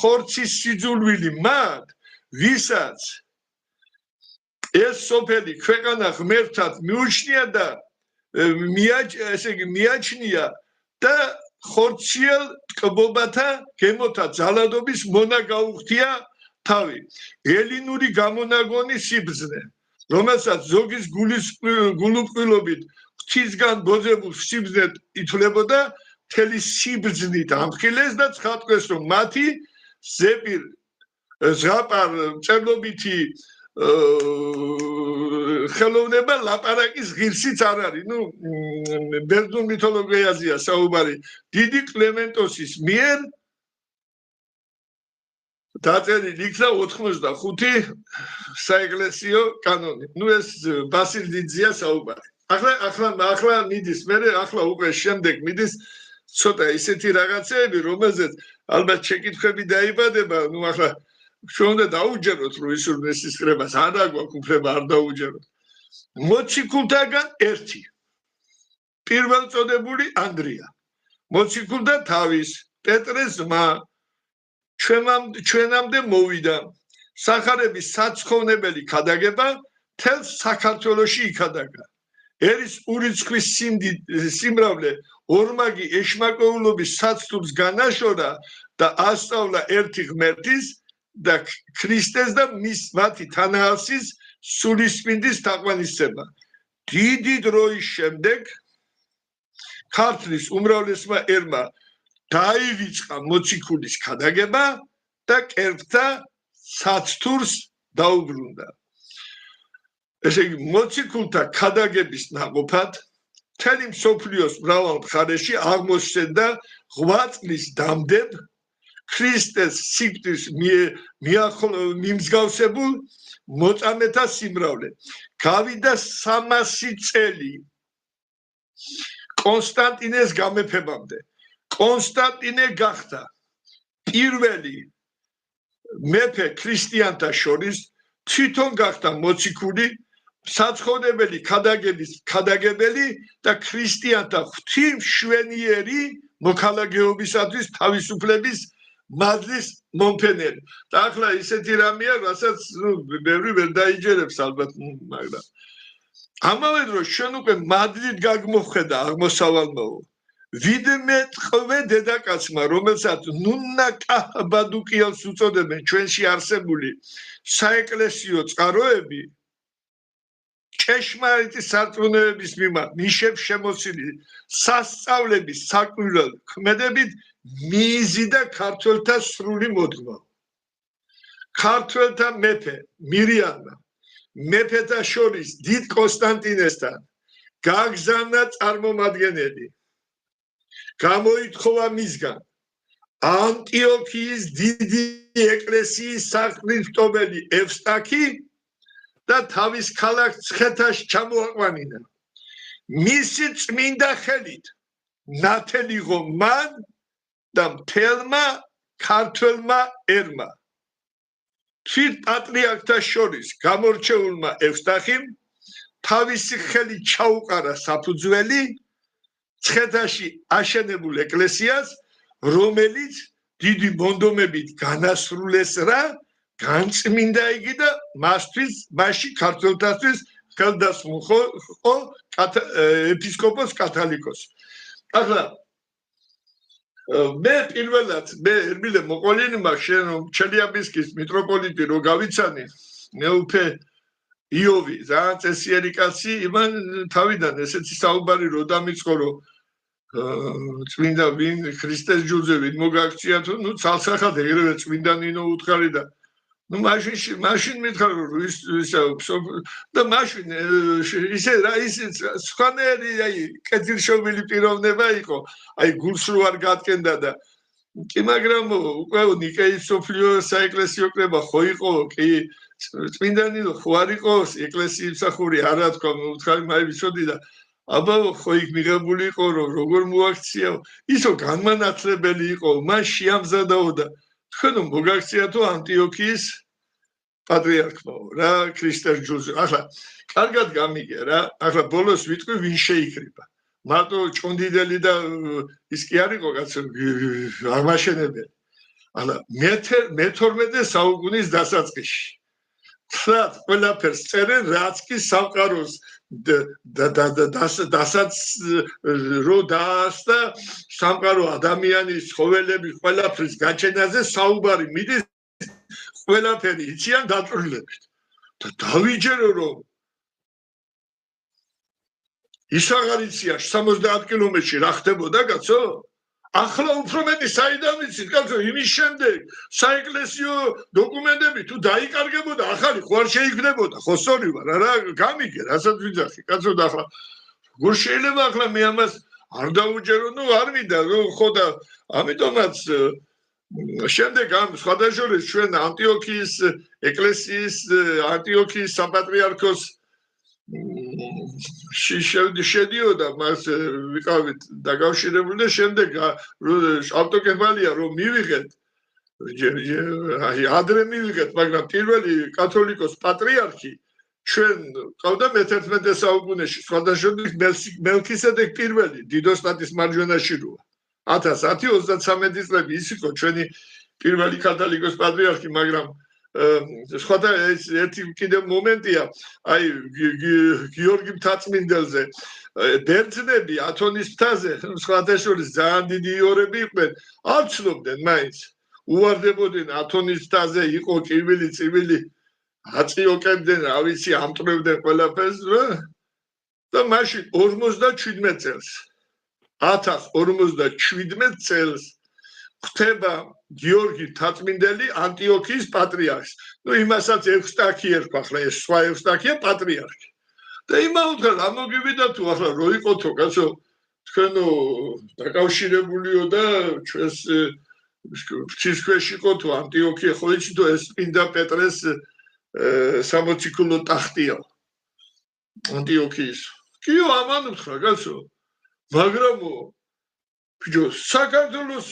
ხორცის სიძულვილი მათ, ვისაც ეს სოფელი ქვეყანა ღმერთად მიუჩნია და მიაჩნია და ხორციელ ტკბობათა გემოთა ძალადობის მონა გაუხდია თავი. ელინური გამონაგონი სიბრძნე, რომელსაც ზოგის გულუყვილობით ღვთისგან ბოძებულ სიბრძნედ ითვლებოდა, მთელი სიბრძნით ამხილეს და ცხადყეს, რომ მათი ზეპირ ზღაპარ მწერლობითი ხელოვნება ლაპარაკის ღირსიც არ არის. ნუ ბერძნულ მითოლოგიაზეა საუბარი. დიდი კლემენტოსის მიერ დაწერილი იქნა 85 საეკლესიო კანონი. ნუ ეს ბასილ დიდზეა საუბარი. ახლა მიდის, ახლა უკვე შემდეგ მიდის ცოტა ისეთი რაღაცეები, რომელზეც ალბათ შეკითხვები დაიბადება. ნუ ახლა ჩვენ უნდა დაუჯეროთ რუისულის სისხლებას, არა გვაქვს უფლება არ დაუჯეროთ. მოციქულთაგან ერთი პირველწოდებული ანდრია. მოციქულთა თავის პეტრეს ძმა ჩვენამდე მოვიდა. სახარების საცხოვნებელი ქადაგება მთელ საქართველოში იქადაგა. ერის ურიცხვის სიმრავლე ორმაგი ეშმაკოულობის საცდურს განაშორა და ასწავლა ერთი ღმერთის და ქრისტეს და მათი თანაასის სულისპინდის თაყვანისცემა. დიდი დროის შემდეგ ქართლის უმრავლესმა ერმა დაივიწყა მოციქულის ქადაგება და კერპთა საცდურს დაუბრუნდა. ესე იგი მოციქულთა ქადაგების ნაყოფად მთელი მსოფლიოს მრავალ მხარეში აღმოსჩენდა 8 წლის დამდებ ქრისტეს სიკვდილს მიმსგავსებულ მოწამეთა სიმრავლე. გავიდა 300 წელი კონსტანტინეს გამეფებამდე. კონსტანტინე გახდა პირველი მეფე ქრისტიანთა შორის, თვითონ გახდა მოციქული, საცხოვნებელი ქადაგების ქადაგებელი და ქრისტიანთა ღვთისმშვენიერი მოქალაქეობისათვის თავისუფლების მადლის მომფენელი. და ახლა ისეთი რამეა, რასაც ბევრი ვერ დაიჯერებს ალბათ, მაგრამ ამავე დროს ჩვენ უკვე მადლით გაგმოხვედა აღმოსავალმაო. ვიდმე ტყვე დედაკაცმა, რომელსაც ნუნა კაბადუკიელს უწოდებენ ჩვენში არსებული საეკლესიო წყაროები, ჭეშმარიტი სარწმუნოების მიმართ ნიშებს შემოსილი სასწავლების საკვირველ ქმედებით მიიზიდა ქართველთა სრული მოდგმა. ქართველთა მეფე მირიანმა მეფეთა შორის დიდ კონსტანტინესთან გაგზავნა წარმომადგენელი. გამოითხოვა მისგან ანტიოქიის დიდი ეკლესიის საყრდნიტობელი ევსტაქი და თავის ქალაქ ცხეთაში ჩამოაყვანინა. მისი წმინდა ხელით ნათელიღო მან და მთელმა ქართველმა ერმა. თვით პატრიარქთა შორის გამორჩეულმა ევსტახიმ თავისი ხელი ჩაუყარა საფუძველი მცხეთაში აშენებულ ეკლესიას, რომელიც დიდი მონდომებით განასრულეს რა, განწმინდა იგი და მასში ქართველთათვის ხელდასმულო ეპისკოპოს კათოლიკოსი. ახლა მე პირველად ერმილე მოყოლინმა ჩელიაბინსკის მიტროპოლიტი რო გავიცანი, მეუფე იოვი, ძალიან წესიერი კაცი, იმან თავიდან ესეთი საუბარი რო დამიწყო, რომ წმინდა ვინ ქრისტეს ჯუზე ვინ მოგაქცია თუ ნუ ცალსახად ეგრევე წმინდა ნინო უთხარი და ნუ მაშინ მითხარ რომ და მაშინ ისე რა ისე სხვანაირი აი კეთილშობილი პიროვნება იყო, აი გულს რო არ გადგენდა და კი მაგრამ უკვე ნიკეის სოფლიო საეკლესიო კრება ხო იყო, კი წმინდა ნინო ხო არ იყო ეკლესიის მსახური არა თქვა უთხარი მაი ვიცოდი და აბა ხო იქ მიღებული იყო რომ როგორ მოაქცია ისო განმანათლებელი იყო მან შეამზადაო და თქვენო მოგაქცია თუ ანტიოქიის პატრიარქმა რა ქრისტეს ჯუზე ახლა კარგად გამიგე რა ახლა ბოლოს ვიტყვი ვინ შეიკრიბა მარტო ჭონდიდელი და ის კი არ იყო კაცო აღმაშენებელი ახლა მე-12 საუკუნის დასაწყისში ხლად ყველაფერს წერენ რაც კი სამყაროს დასაც რო დაასდა სამყარო ადამიანის ცხოველები ყველაფრის გაჩენაზე საუბარი მიდის ყველაფერი იციან დაწვრილებით და დავიჯერო რომ ის აღარ იციან 70 კილომეტრში რა ხდებოდა კაცო ახლა უფრო მეტი საიდან ვიცით კაცო იმის შემდეგ საეკლესიო დოკუმენტები თუ დაიკარგებოდა ახალი ხო არ შეიქმნებოდა ხო სწორი ვარ რა გამიგე რასაც ვიძახი კაცო და ახლა როგორ შეიძლება ახლა მე ამას არ დაუჯერო ნუ არ მინდა ხო და ამიტომაც შემდეგ ამ სხვადასხვა ჩვენ ანტიოქიის ეკლესიის ანტიოქიის საპატრიარქოს შედიოდა მას ვიყავით დაკავშირებული და შემდეგ ავტოკეფალია რომ მივიღეთ ადრე მივიღეთ მაგრამ პირველი კათოლიკოს პატრიარქი ჩვენ ყავდა მე-11 საუკუნეში სხვადასხვა მელქისედეკ პირველი დიდოსტატის მარჯვენაში როა 1010-33 წლები ის იყო ჩვენი პირველი კათოლიკოს პატრიარქი მაგრამ სხვათა ერთი კიდე მომენტია აი გიორგი მთაწმინდელზე ბერძნები ათონის მთაზე სხვათა შორის ძალიან დიდი იორები იყვნენ არ ცნობდნენ მაინც უვარდებოდნენ ათონის მთაზე იყო კივილი წივილი აწიოკებდნენ რა ვიცი ამტვრევდნენ ყველაფერს და მაშინ 57 წელს 1057 წელს ხდება გიორგი მთაწმინდელი ანტიოქიის პატრიარქი. ნუ იმასაც ევსტაქი ერქვა, ახლა ეს სხვა ევსტაქია პატრიარქი. და იმაუთხა რა მოგივიდა თუ ახლა რო იყოთო კაცო თქვენო დაკავშირებულიო და ჩვენს ღვთისქვეშ იყო თუ ანტიოქია ხო იცით ეს წმინდა პეტრეს სამოციქულო ტახტია ანტიოქიის. კიო ამან უთხრა კაცო მაგრამო ბიჭო საქართველოს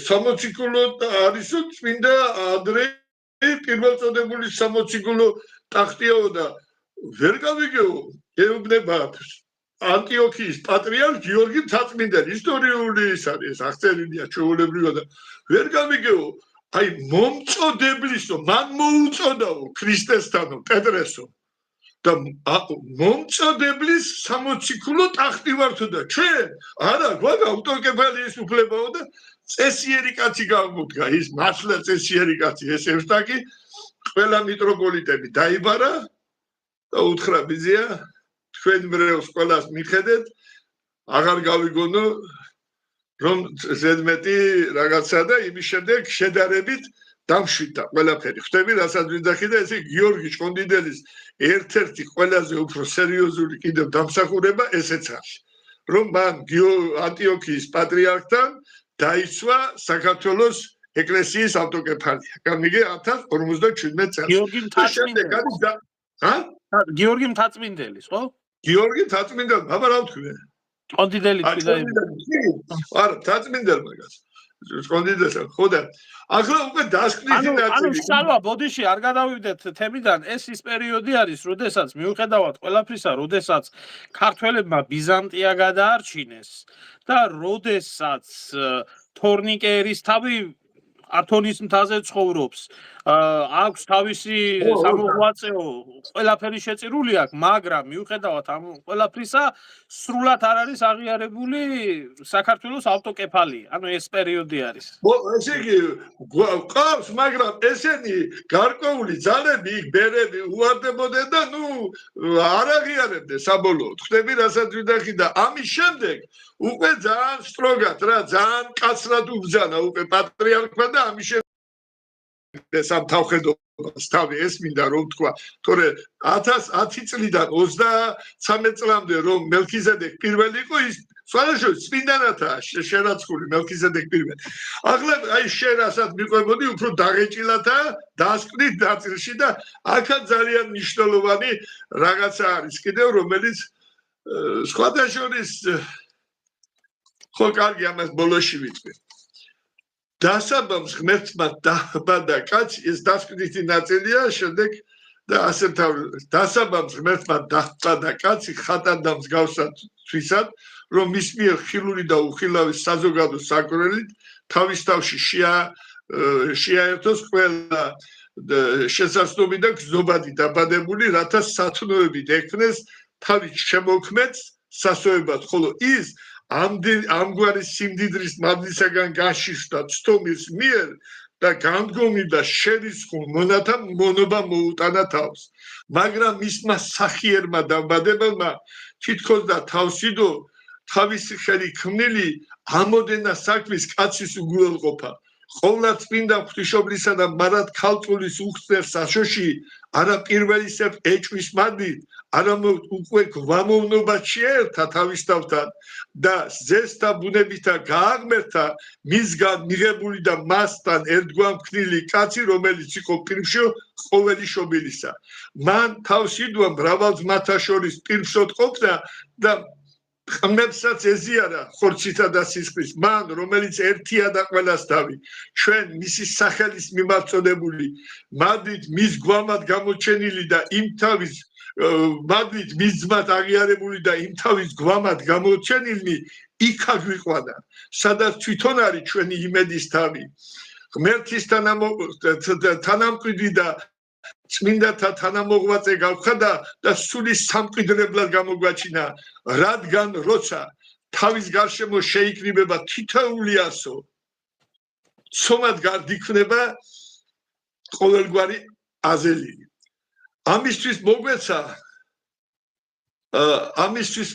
სამოციქულო არისო წმინდა ადრე პირველწოდებული სამოციქულო ტახტიაო და ვერ გავიგეო ეუბნება ანტიოქიის პატრიარქ გიორგი მთაწმინდელი ისტორიული ის არის აღწერილია ჩვეულებრივად და ვერ გავიგეო აი მომწოდებლისო მან მოუწოდაო ქრისტესთანო პეტრესო და მომწოდებლის სამოციქულო ტახტი ვარ თუ და ჩვენ არა გვაქვს ავტოკეფალიის უფლებაო და წესიერი კაცი გავუდგა ის მართლა წესიერი კაცი ეს ევსტაკი ყველა მიტროპოლიტები დაიბარა და უთხრა ბიზია თქვენ მრევლს ყველას მიხედეთ აღარ გავიგონო რომ ზედმეტი რაღაცა და იმის შემდეგ შედარებით დამშვიდა ყველაფერი ხვდები რასაც ვიძახი და ესე გიორგი ჭონდიდელის ერთ-ერთი ყველაზე უფრო სერიოზული კიდევ დამსახურება ესეც არის რომ მან ანტიოქიის პატრიარქთან დაიცვა საქართველოს ეკლესიის ავტოკეფალია გამიგე 1057 წელს გიორგი მთაწმინდელის ხო გიორგი მთაწმინდელი აბა რა ვთქვი ჭონდიდელი არა მთაწმინდელი მაგას სკონდიდესა ხო და ახლა უკვე დასკვნითი ნაწილი სალვა ბოდიში არ გადავიდეთ თემიდან ეს ის პერიოდი არის როდესაც მიუხედავად ყველაფრისა როდესაც ქართველებმა ბიზანტია გადაარჩინეს და როდესაც თორნიკე ერისთავი ათონის მთაზე ცხოვრობს აქვს თავისი სამოღვაწეო ყველაფერი შეწირული აქვს მაგრამ მიუხედავად ამ ყველაფრისა სრულად არ არის აღიარებული საქართველოს ავტოკეფალია ანუ ეს პერიოდი არის ესე იგი ყავს მაგრამ ესენი გარკვეული ძალები იქ ბერები უარდებოდნენ და ნუ არ აღიარებდნენ საბოლოოდ ხდები რასაც ვიდახი და ამის შემდეგ უკვე ძალიან სტროგად რა ძალიან კაცრად უბრძანა უკვე პატრიარქმა და ამის ეს ამ თავხედობას თავი ეს მინდა რომ თქვა თორე 1010 წლიდან 33 წლამდე რომ მელქიზედეკ პირველი იყო ის სვანაშოვის წმინდანათაა შერაცხული მელქიზედეკ პირველი ახლა აი შენ რასაც მიყვებოდი უფრო დაღეჭილათა დასკვნით ნაწილში და აქაც ძალიან მნიშვნელოვანი რაღაცა არის კიდევ რომელიც სხვადასხვის ხო კარგი ამას ბოლოში ვიტყვი დასაბამს ღმერთმა დაბადა კაცი ეს დასკვნითი ნაწილია შემდეგ და ასე დასაბამს ღმერთმა დაბადა კაცი ხატად მსგავსად თვისად რომ მის მიერ ხილული და უხილავი საზოგადო საკვირველით თავის თავში შეაერთოს ყველა შესაძლოები და გზნობადი დაბადებული რათა სათნოებით ექნეს თავის შემოქმედს სასოებად ხოლო ის ამგვარი სიმდიდრის მადლისაგან გაშიშდა ცდომის მიერ და განდგომილ და შერისხულ მონათამ მონობა მოუტანა თავს მაგრამ მისმა სახიერმა დამბადებელმა თითქოს და თავსიდო თავისი ხელი ქმნილი ამოდენა საქმის კაცის უგუელყოფა ყოვლა წმინდა ღვთისმშობლისა და მარად ქალწულის უხსნერ საშოში არა პირველისებ ეჭვის მადლით არამედ უკვე გვამოვნობა შეერთა თავისთავთან და ზესთა ბუნებითა გააღმერთა მისგან მიღებული და მასთან ერთგვარ მქმნილი კაცი რომელიც იყო პირმშო ყოველი შობილისა მან თავსიდვა მრავალ ძმათა შორის პირმშოდ ყოფნა და ხმებსაც ეზიარა ხორცითა და სისხლის მან რომელიც ერთია და ყველას თავი ჩვენ მისი სახელის მიმართულებული მადლით მის გვამად გამოჩენილი და იმ თავის მადლით მის ძმად აღიარებული და იმ თავის გვამად გამოჩენილი იქ აგვიყვანა სადაც თვითონ არის ჩვენი იმედის თავი ღმერთის თანამკვიდრი და წმინდათა თანამოღვაწე გავხადა და სული სამკვიდრებლად გამოგვაჩინა რადგან როცა თავის გარშემო შეიკრიბება თითოეული ასო ცომად გარდიქმნება ყოველგვარი აზელი ამისთვის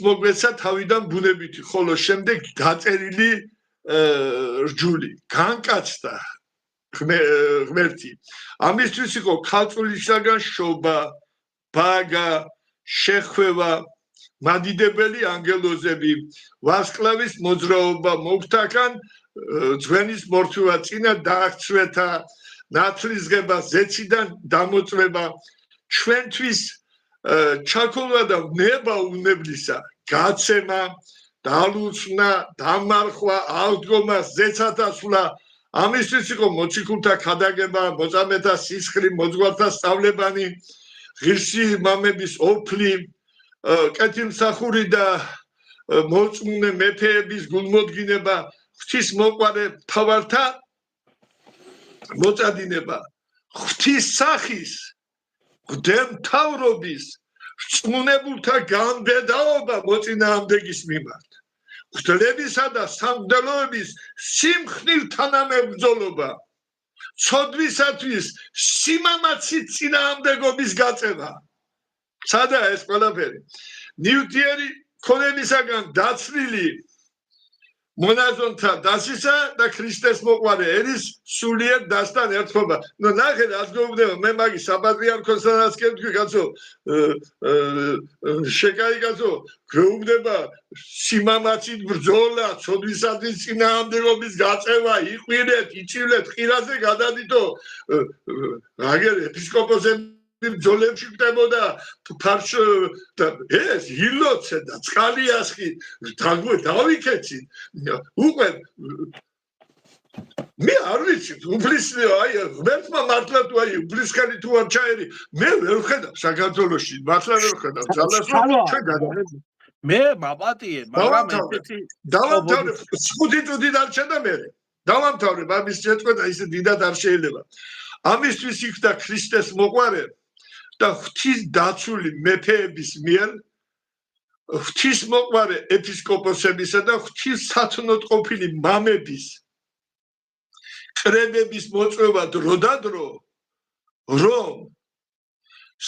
მოგვეცა თავიდან ბუნებითი ხოლო შემდეგ დაწერილი რჯული განკაცდა ღმერთი ამისთვის იყო ქალწულისაგან შობა ბაგა შეხვევა მადიდებელი ანგელოზები ვარსკვლავის მოძრაობა მოგთაკან ძვენის მორთვევა წინა დააღწვეთა ნათლისღება ზეციდან დამოწმება ჩვენთვის ჩაქოლვა და ნება უნებლისა გაცემა დალუწვნა დამარხვა აღდგომა ზეცათასვლა ამისთვის იყო მოციქულთა ქადაგება მოწამეთა სისხლი მოძღვართა სწავლებანი ღირსი მამების ოფლი კეთილმსახური და მოწმუნე მეფეების გულმოდგინება ღვთისმოყვარე მთავართა მოწადინება ღვთის სახის მღვდელმთავრობის რწმუნებულთა გამდედაობა მოწინააღმდეგის მიმართ ღვთლებისა და სამღვდელოების სიმხნილ თანამებრძოლობა ცოდვისათვის სიმამაცით წინააღმდეგობის გაწევა სადაა ეს ყველაფერი ნივთიერი ქონებისაგან დაცლილი მონაზონთა დასისა და ქრისტეს მოყვარე ერის სულიერ დასთან ერთობა. ნუ ნახე რას გვეუბნება მე მაგის საპატრიარქოსთანაც კეთვი კაცო შეკაი კაცო გვეუბნება სიმამაცით ბრძოლა ცოდვისათვის წინააღმდეგობის გაწევა იყვირეთ იწილეთ ხილაზე გადადითო აგერ ეპისკოპოსები ბრძოლებში ხდებოდა ფარშო ეს ილოცე და წყალი ასხი დავიქეცით უკვე მე არ ვიცი უფლის აი ღმერთმა მართლა თუ აი უფლისხელი თუ არ ჩაერი მე ვერ ვხედავ საქართველოში მართლა ვერ ვხედავ ძალას რომ ჩვენ გადავიდეთ მე მაპატიე მაგრამ ესეთი დავამთავრე 5 წუთი დარჩა და მე დავამთავრე ამის შეწყვეტა ისე დიდად არ შეიძლება ამისთვის იქდა ქრისტეს მოყვარე და ღვთის დაცული მეფეების მიერ ღვთის მოყვარე ეპისკოპოსებისა და ღვთის სათნოდ ყოფილი მამების კრებების მოწვევა დროდადრო რომ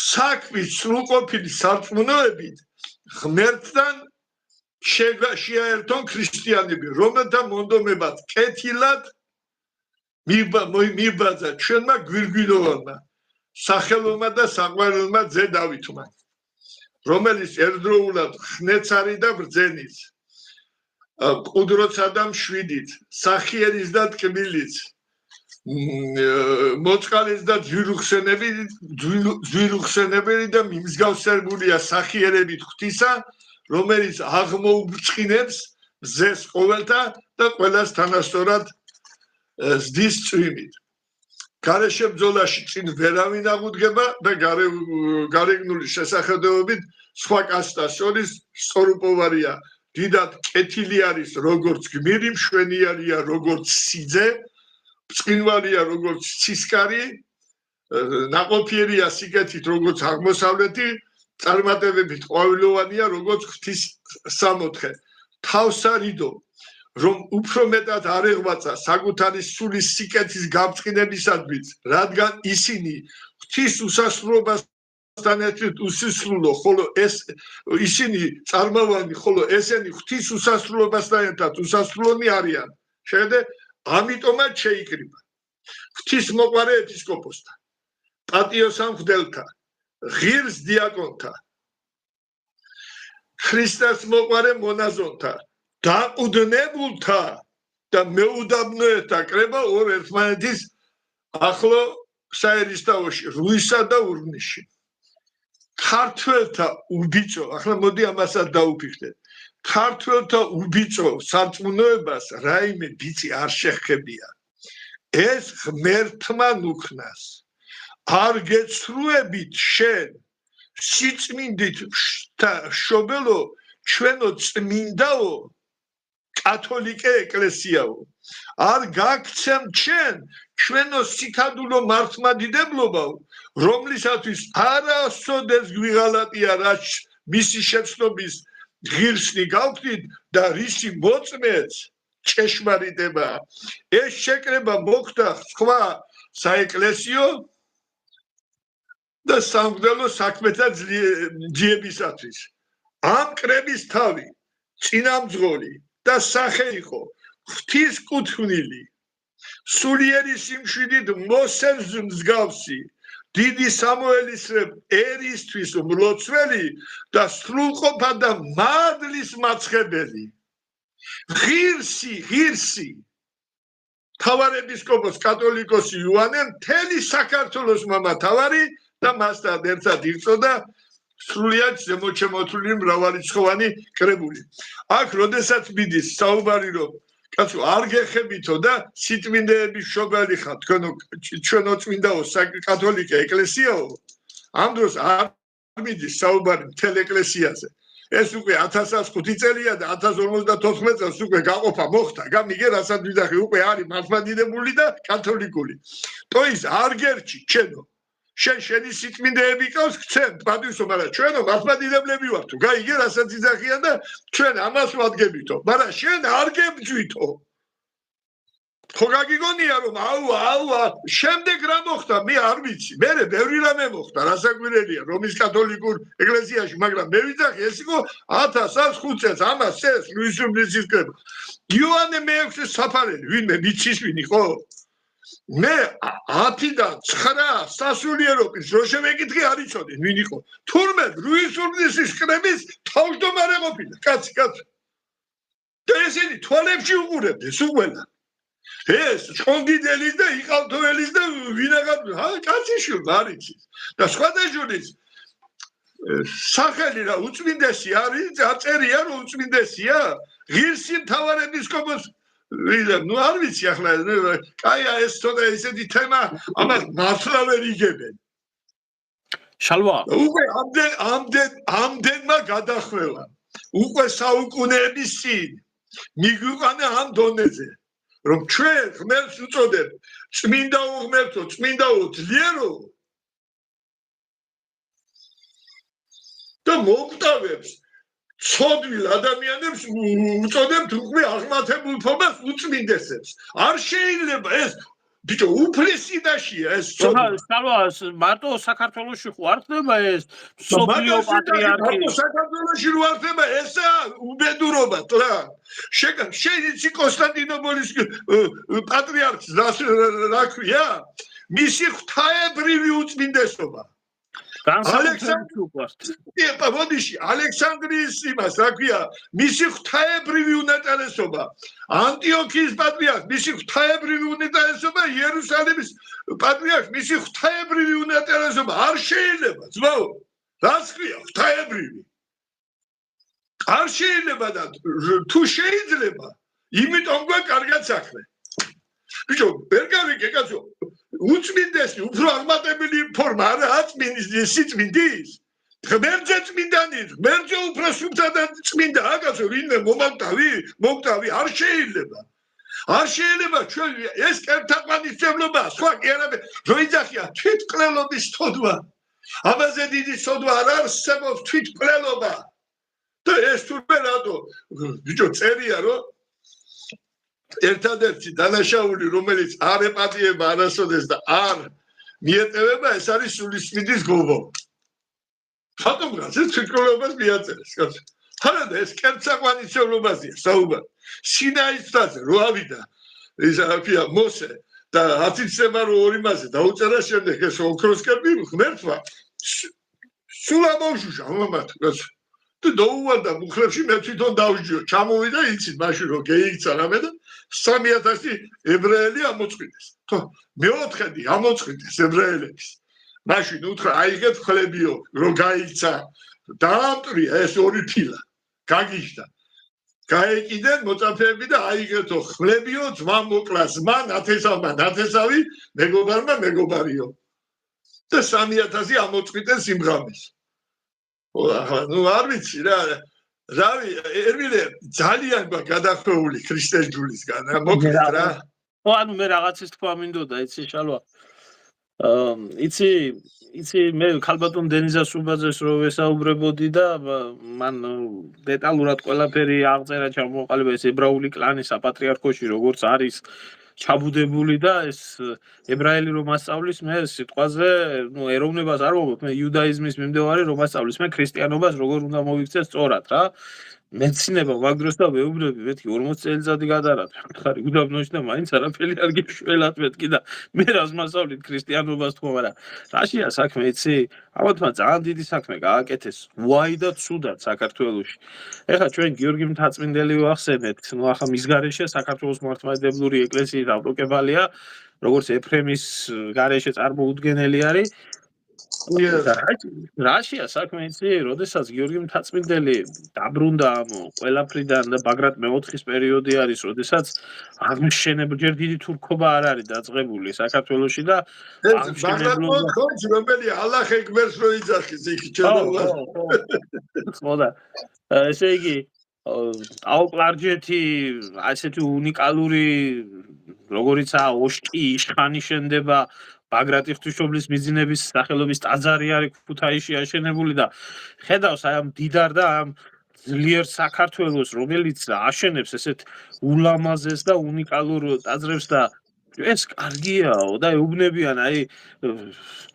საქმის სრულყოფილი სარწმუნოებით ღმერთთან შეაერთონ ქრისტიანები რომელთა მონდომებად კეთილად მიბაძა ჩვენმა გვირგვინოვანმა სახელოვანმა და საყვარელმა ძე დავითმა რომელიც ერთდროულად ხნეცარი და ბრძენის ყუდროცა და მშვიდით სახიერის და ტკბილით მოწყალეს და ძვირუხსენებელი და მიმსგავსებულია სახიერებით ღვთისა რომელიც აღმოუბრწყინებს მზეს ყოველთა და ყველას თანასწორად ზდის წვიმით გარეშე ბრძოლაში წინ ვერავინ აღუდგება და გარეგნული შესახედეობით სხვა კასტას შორის სწორუპოვარია დიდად კეთილი არის როგორც გმირი მშვენიერია როგორც სიძე წყინვალია როგორც ცისკარი ნაყოფიერია სიკეთით როგორც აღმოსავლეთი წარმატებებით ყვავილოვანია როგორც ღვთის სამოთხე თავსარიდო რომ უფრო მეტად არ ეღვაცა საკუთარი სულის სიკეთის გამწყინებისადმით რადგან ისინი ღვთის უსასრულობასთან ერთად უსისრულო ხოლო ეს ისინი წარმავალი ხოლო ესენი ღვთის უსასრულობასთან ერთად უსასრულონი არიან შეხედე ამიტომაც შეიკრიბა ღვთის მოყვარე ეპისკოპოსთა პატიოს ამხდელთა ღირს დიაკონთა ქრისტეს მოყვარე მონაზონთა დაყუდნებულთა და მეუდაბნოებთა კრება ორ ერთმანეთის ახლო საერისთავოში რუისა და ურნიში ქართველთა უბიჭო ახლა მოდი ამასაც დაუფიქრდეთ ქართველთა უბიჭო სარწმუნოებას რაიმე ბიცი არ შეხებია ეს ღმერთმა ნუქნას არ გეცრუებით შენ სიწმინდით შობელო ჩვენო წმინდაო კათოლიკე ეკლესიაო არ გაგცემ ჩვენ ჩვენო სიკადულო მართლმადიდებლობაო რომლისათვის არასოდეს გვიღალატია რაც მისი შეცნობის ღირსნი გავხდით და რისი მოწმეც ჭეშმარიტება ეს შეკრება მოხდა სხვა საეკლესიო და სამღვდელო საქმეთა ძიებისათვის ამ კრების თავი წინამძღოლი და სახე იყო ღვთის კუთვნილი სულიერი სიმშვიდით მოსევს მსგავსი დიდი სამოელის ერისთვის მლოცველი და სრულყოფა და მადლის მაცხებელი ღირსი თავარეპისკოპოს კათოლიკოსი იოანე მთელი საქართველოს მამათავარი და მასთან ერთად იწოდა სრულიად ზემოჩემოთვლილი მრავალრიცხოვანი კრებული აქ როდესაც მიდის საუბარი რომ კაცო არ გეხებითო და სიწმინდეების შობელი ხარ ჩვენო წმინდაო კათოლიკე ეკლესიაო ამ დროს არ მიდის საუბარი მთელ ეკლესიაზე ეს უკვე 1005 წელია და 1054 წელს უკვე გაყოფა მოხდა გამიგე რასაც ვიძახი უკვე არის მართლმადიდებელი და კათოლიკური ტოის არ გერჩი ჩემო შენი სიწმინდეები ყავს გცემ პატივისო მაგრამ ჩვენო მართლმადიდებლები ვართ თუ გაიგე რასაც ვიძახიან და ჩვენ ამას ვადგებითო მაგრამ შენ არ გებძვითო ხო გაგიგონია რომ აუ შემდეგ რა მოხდა მე არ ვიცი მე ბევრი რამე მოხდა რასაკვირველია რომის კათოლიკურ ეკლესიაში მაგრამ მე ვიძახი ეს იყო 1005 წელს ამას ეს ლუისის კრება იოანე მე-6 საფარელი ვინმე მიცის ვინ იყო მე 10-დან 9 სასულიერობის რო შემეკითხე არ იცოდი ვინ იყო თურმე ლუისის კრების თავმჯდომარე ყოფილა კაცი და ესენი თვალებში უყურებდეს უყველა ეს ჩონგიდელის და იყალთოელის და ვინაღა კაციშვილი არ იცის და სხვადასხვის სახელი რა უწმინდესი არის აწერია რომ უწმინდესია ღირსი მთავარეპისკოპოს ნუ არ ვიცი ახლა კაია ეს თორე ესეთი თემა ამას მართლა ვერ იგებენ შალვა უკვე ამდენმა გადახვევა უკვე საუკუნეების წინ მიგვიყვანა ამ დონეზე რომ ჩვენ ღმერთს უწოდებთ წმინდა უღმერთო წმინდაო ძლიერო და მოგვტავებს ცოდვილ ადამიანებს უწოდებთ უკვე აღმათებულ ფობას უწმინდესებს არ შეიძლება ეს ბიჭო უფლესიდაშია ეს შალვა მარტო საქართველოში ხო არ ხდება ეს სოფლიო პატრიარქი მარტო საქართველოში რო არ ხდება ესა უბედურობა რა შეიძლება კონსტანტინოპოლის პატრიარქს რა ქვია მისი ღვთაებრივი უწმინდესობა ალექსანდრიის იმას რა ქვია მისი ღვთაებრივი უნეტარესობა ანტიოქიის პატრიარქს მისი ღვთაებრივი უნეტარესობა იერუსალიმის პატრიარქს მისი ღვთაებრივი უნეტარესობა არ შეიძლება ძმაო რაც ქვია ღვთაებრივი არ შეიძლება და თუ შეიძლება იმიტომ გვაკარგად საქმე ბიჭო ვერ გავიგე კაცო უწმინდესი უფრო აღმატებული ფორმა არა სიწმინდის ღმერთზე წმინდანი ღმერთზე უფრო სუფთა წმინდა აკაცო ვინმე მომტავი არ შეიძლება ჩვენ ეს კერთაყვანისმცემლობა სხვა კი არა როიძახია თვითმკვლელობის თოდვა ამაზე დიდი სოდვა არ არსებობს თვითმკვლელობა და ეს თურმე რატო ბიჭო წერია რომ ერთადერთი დანაშაული რომელიც არ ეპატიება არასოდეს და არ მიეტევება ეს არის სულისწმინდის გულბო ხატომღაც ეს თვითმკვლელობას მიაწერეს კაცო ხარადა ეს კერთსაყვანისმცემლობაზეა საუბარი სინაის მთაზე რო ავიდა ის აფია მოსე და 10 წება რო ორი მასე დაუწერა შემდეგ ეს ოქროსკერპი ღმერთმა სულ ამოუშუშა მომათ კაცო და დაუვარდა მუხლებში მე თვითონ დავსჯიო ჩამოვიდა იცით მაშინ რო გეიქცა რამე და 3000 ებრაელი ამოწყვიტეს ხო მეოთხედი ამოწყვიტეს ებრაელებს მაშინ უთხრა აიღეთ ხლებიო რო გაიქცა დაამტრია ეს ორი ფილა გაგიჟდა გაეკიდნენ მოწაფეები და აიღეთო ხლებიო ძმა მოკლა ზმა ნათესავი მეგობარმა მეგობარიო და 3000 ამოწყვიტეს იმღამეს ნუ არ ვიცი რა რავი ერმილე ძალიან გადახვეული ქრისტეს ჯულისგან რა მოკლედ რა ხო ანუ მე რაღაცის თქვა მინდოდა იცი შალვა იცი მე ქალბატონ დენიზას უბაძეს რო ვესაუბრებოდი და მან დეტალურად ყველაფერი აღწერა ჩამოყალიბა ეს ებრაული კლანის საპატრიარქოში როგორც არის ჩაბუდებული და ეს ებრაელი რომ ასწავლის მე სიტყვაზე ნუ ეროვნებას არ ვამბობ მე იუდაიზმის მიმდევარი რომ ასწავლის მე ქრისტიანობას როგორ უნდა მოვიქცე სწორად რა მეცინება მაგდროს და მეუბნები მეთქი 40 წელიწადი გადარადა ხარი უდაბნოში და მაინც არაფერი არ გიშველათ მეთქი და მე რას მასწავლით ქრისტიანობას თქო მაგრამ რაშია საქმე იცი ალბათ ძალიან დიდი საქმე გააკეთეს ვაი და ცუდად საქართველოში ეხლა ჩვენ გიორგი მთაწმინდელი ვახსენეთ ნუ ახლა მის გარეშე საქართველოს მართლმადიდებლური ეკლესიის ავტოკეფალია როგორც ეფრემის გარეშე წარმოუდგენელი არის რაშია საქმე იცი როდესაც გიორგი მთაწმინდელი დაბრუნდა ამ ყველაფრიდან და ბაგრატ მეოთხის პერიოდი არის როდესაც აღმშენებლობა ჯერ დიდი თურქობა არ არის დაწყებული საქართველოში და აღმშენებლობა რომელი ალახ ეგმერს რო იძახის იქ ჩეროლა ხო და ესე იგი აუკლარჯეთი ასეთი უნიკალური როგორიცაა ოშკი იშხანი შენდება ბაგრატი ღვთისმშობლის მიძინების სახელობის ტაძარი არის ქუთაისში აშენებული და ხედავს აი ამ დიდარ და ამ ძლიერ საქართველოს რომელიც აშენებს ესეთ ულამაზეს და უნიკალურ ტაძრებს და ეს კარგიაო და ეუბნებიან აი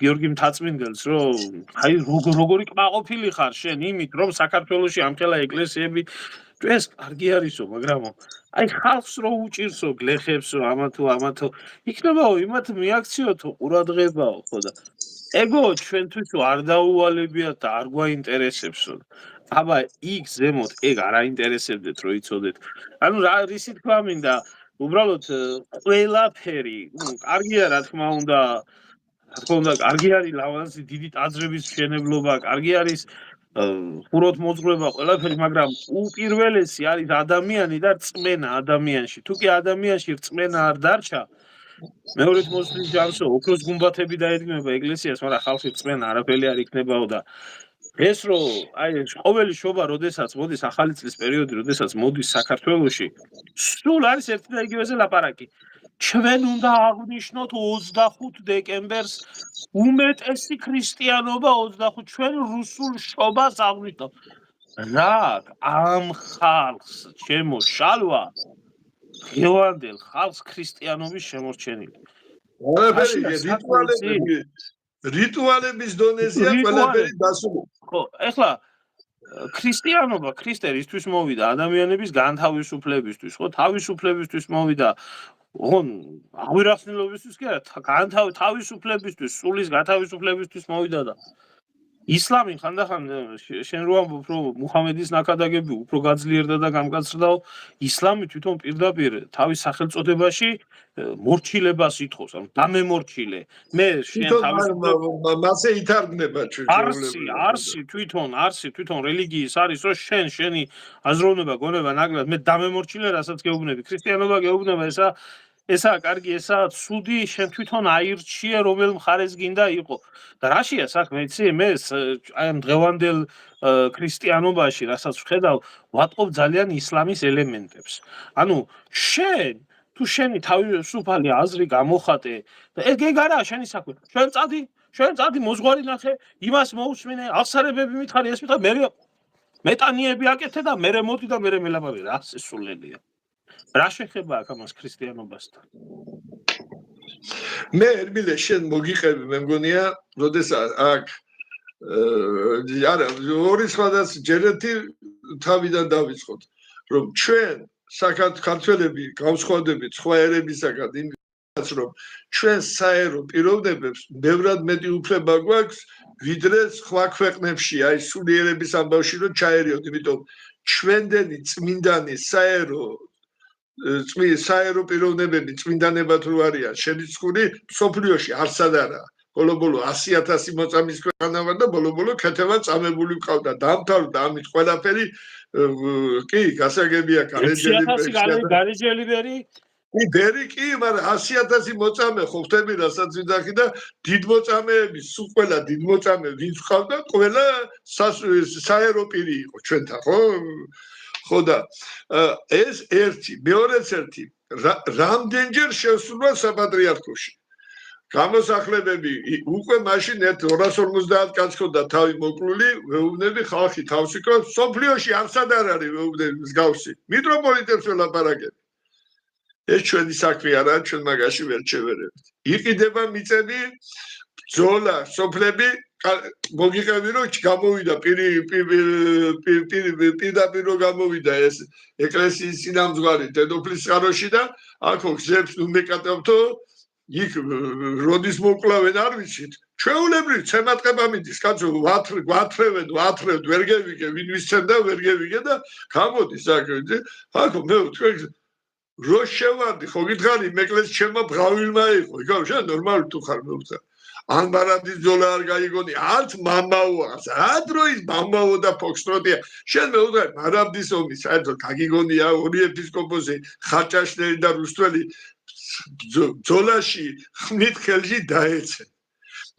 გიორგი მთაწმინდელს რომ აი როგორი კმაყოფილი ხარ შენ იმით რომ საქართველოში ამხელა ეკლესიები ეს კარგი არისო მაგრამ აი ხალხს რო უჭირსო გლეხებსო ამათო იქნებაო იმათ მიაქციოთო ყურადღებაო ხო და ეგო ჩვენთვის არ დაუვალებიათ და არ გვაინტერესებსო აბა იქ ზემოთ ეგ არ აინტერესებდეთ რო იცოდეთ ანუ რა რისი თქვა მინდა უბრალოდ ყველაფერი კარგია რა თქმა უნდა კარგი არის ლავაზი დიდი ტაძრების მშენებლობა კარგი არის ხუროთ მოძღვრება ყველაფერი, მაგრამ უპირველესი არის ადამიანი და რწმენა ადამიანში. თუ კი ადამიანში რწმენა არ დარჩა, მეორედ მოსვლის ჯამსო ოქროს გუმბათები დაედგმება ეკლესიას, მაგრამ ხალხი რწმენა არაფერი არ იქნებაო და ეს რომ აი ყოველი შობა, როდესაც მოდის ახალი წლის პერიოდი, როდესაც მოდის საქართველოში, სულ არის ერთი და იგივეზე ლაპარაკი. ჩვენ უნდა აღვნიშნოთ 25 დეკემბერს უმეტესი ქრისტიანობა 25 ჩვენ რუსულ შობას აღვნიშნოთ. რა ამ ხალხს ჩემო შალვა ღევანდელ ხალხს ქრისტიანობის შემორჩენილი. რიტუალების დონეზეა ყველაფერი დასრულებული. ხო, ეხლა ქრისტიანობა ქრისტეისთვის მოვიდა ადამიანების განთავისუფლებისთვის, ხო, თავისუფლებისთვის მოვიდა. ოღონ აღვირახსნილობისთვის კი არა, თავისუფლებისთვის, სულის გათავისუფლებისთვის მოვიდა და ისლამი ხანდახან შენ რო ამბობ, რომ მუჰამედის ნაკადაგები უფრო გაძლიერდა და გამკაცრდაო, ისლამი თვითონ პირდაპირ თავის სახელწოდებაში მორჩილებას ითხოვს, ანუ დამემორჩილე. მე შენ მასე ითარგმნება არსი თვითონ რელიგიის არის, რომ შენი აზროვნება, გონება ნაკლად მე დამემორჩილე, რასაც გეუბნები, ქრისტიანობა გეუბნება, ესაა კარგი, ესაა ცუდი, შენ თვითონ აირჩიე, რომელ მხარეს გინდა იყო. და რაშია საქმე, იცი, მე აი ამ დღევანდელ ქრისტიანობაში, რასაც ვხედავ, ვატყობ ძალიან ისლამის ელემენტებს. ანუ თუ შენი თავისუფალი აზრი გამოხატე, და ეგ არაა შენი საქმე. შენ წადი მოზღვარი ნახე, იმას მოусმინე, აღსარებები მითხარი, ეს მითხარი, მე მეტანიები აკეთე და მე მოდი და მე მელაპარაკე, რა სესულელია. რა შეხება აქ ამას ქრისტიანობასთან? მე ერმილე შენ მოგიყევი, მე მგონია, როდესაც აქ არა, ორი სხვადასხვა ჯერეთი თავიდან დავიწყოთ, რომ ჩვენ საქართველები გავსხვავდებით სხვა ერებისაგან იმას, რომ ჩვენ საერო პიროვნებებს ბევრად მეტი უფლება გვაქვს, ვიდრე სხვა ქვეყნებში, აი სულიერების ამბავში რომ ჩაერიოთ, იმიტომ ჩვენდენი წმინდანი საერო პიროვნებები წმინდანებად რო არიან შენიწყური სოფლიოში არსად არა. ბოლო 100,000 მოწამის ქვეყანა ვარ და ბოლო ქეთევა წამებული ვყავდა. დამთავრდა ამით ყველაფერი. კი, გასაგებია გარეჯელი ბერი. კი, ბერი კი, მაგრამ 100,000 მოწამე ხო ხტები რასაც ვიძახი და დიდ მოწამეები, სულ ყველა დიდ მოწამე ვინც ვყავდა, ყველა საერო პირი იყო ჩვენთან, ხო? ხო და ეს ერთი, მეორეც ერთი, რამდენჯერ შევსრულა საპატრიარქოში. გამოსახლებები უკვე მაშინ 250 კაცს ხოდა თავი მოკლული, ვეუბნები ხალხი თავს იკრავს, სოფლიოში არსად არ არის ვეუბნები მსგავსი. მიტროპოლიტებს ველაპარაკები. ეს ჩვენი საქმე არა, ჩვენ მაგაში ვერ შევერებით. იყიდება მიწები, ბრძოლა, სოფლები, მოგიყევი რომ გამოვიდა პირდაპირ რომ გამოვიდა ეს ეკლესიის წინამძღვარი დედოფლის წყაროში და აქ გზებს ნუ მეკატავთო იქ როდის მოკლავენ არ ვიცით ჩვეულებრივ ცემატყება მიდის კაცო ვათრევთ ვერ გევიგე ვინ ვისცემდა ვერ გევიგე და გამოდის აქ მე თქვენ რო შევარდი ხო გითხარი მეკლეს ჩემო ბღავილმა იყო იქ შენ ნორმალი თუ ხარ მე ვთქვა ან ბარადის ძოლა არ გაიგონი არც მამაოას რა დროის მამაო და ფოქსტროტია შენ მე ვთქვა მარაბდის ომი საერთოდ გაგიგონია ორი ეპისკოპოსი ხაჭაშნელი და რუსტველი ძოლაში ხმით ხელში დაეცე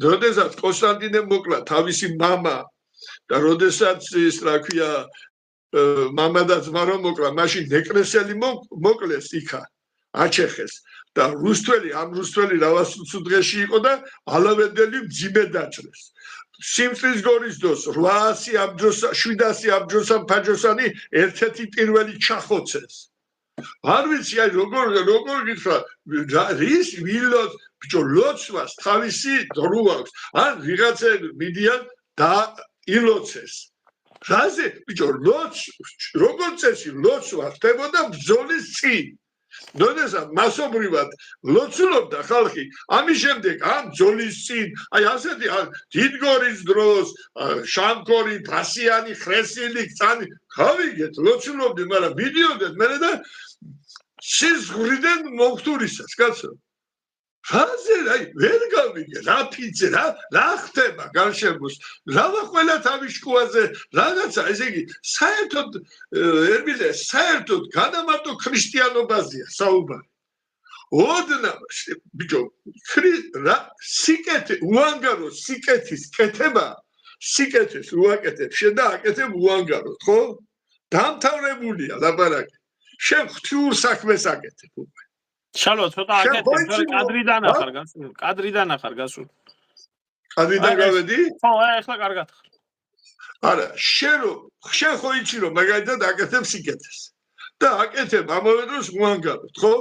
როდესაც კონსტანტინე მოკლა თავისი მამა და როდესაც ის რა ქვია მამა და ძმა რომ მოკლა მაშინ ნეკრესელი მოკლეს იქა აჩეხეს და რუსტველი რავასუცუ დღეში იყო და ალავედელი მძიმე დაჭრეს სიმწრის გორის დროს 800 აბჯოსა 700 აბჯოსა ფაჯოსანი ერთ-ერთი პირველი ჩახოცეს არ ვიცი აი როგორ გითხრა რის ვილოს ბიჭო ლოცვას თავისი დრო აქვს ან ვიღაცები მიდიან და ილოცეს რაზე ბიჭო როგორ წესი ლოცვა ხდებოდა ბრძოლის წინ როდესაც მასობრივად ლოცულობდა ხალხი ამის შემდეგ ამ ბრძოლის წინ აი ასეთი დიდგორის დროს შამქორი ფასიანი ხრესილი წანი გავიგეთ ლოცულობდნენ მაგრამ მიდიოდნენ მე და სიზღვრიდან მოგთურისას კაცო რაზე ვერ გავიგე რა ფიცე რა ხდება გარშემოს რა ყველა თავის შუაზე რაღაცა ესე იგი საერთოდ ერბილე საერთოდ განამარტო ქრისტიანობაზეა საუბარი ოდნა ბიჭო რა სიკეთე უანგარო სიკეთის კეთება სიკეთის უაკეთებ შენ და აკეთებ უანგაროდ ხო დამთავრებულია ლაპარაკი შენ ღვთიურ საქმეს აკეთებ უკვე შალვა ცოტა აკეთებ კადრიდან ახარ გასულ კადრიდან გავედი ხო ახლა კარგად არა შენ ხო იცი რომ მაგალითად აკეთებ სიკეთეს და აკეთებ ამავე დროს უანგაროდ ხო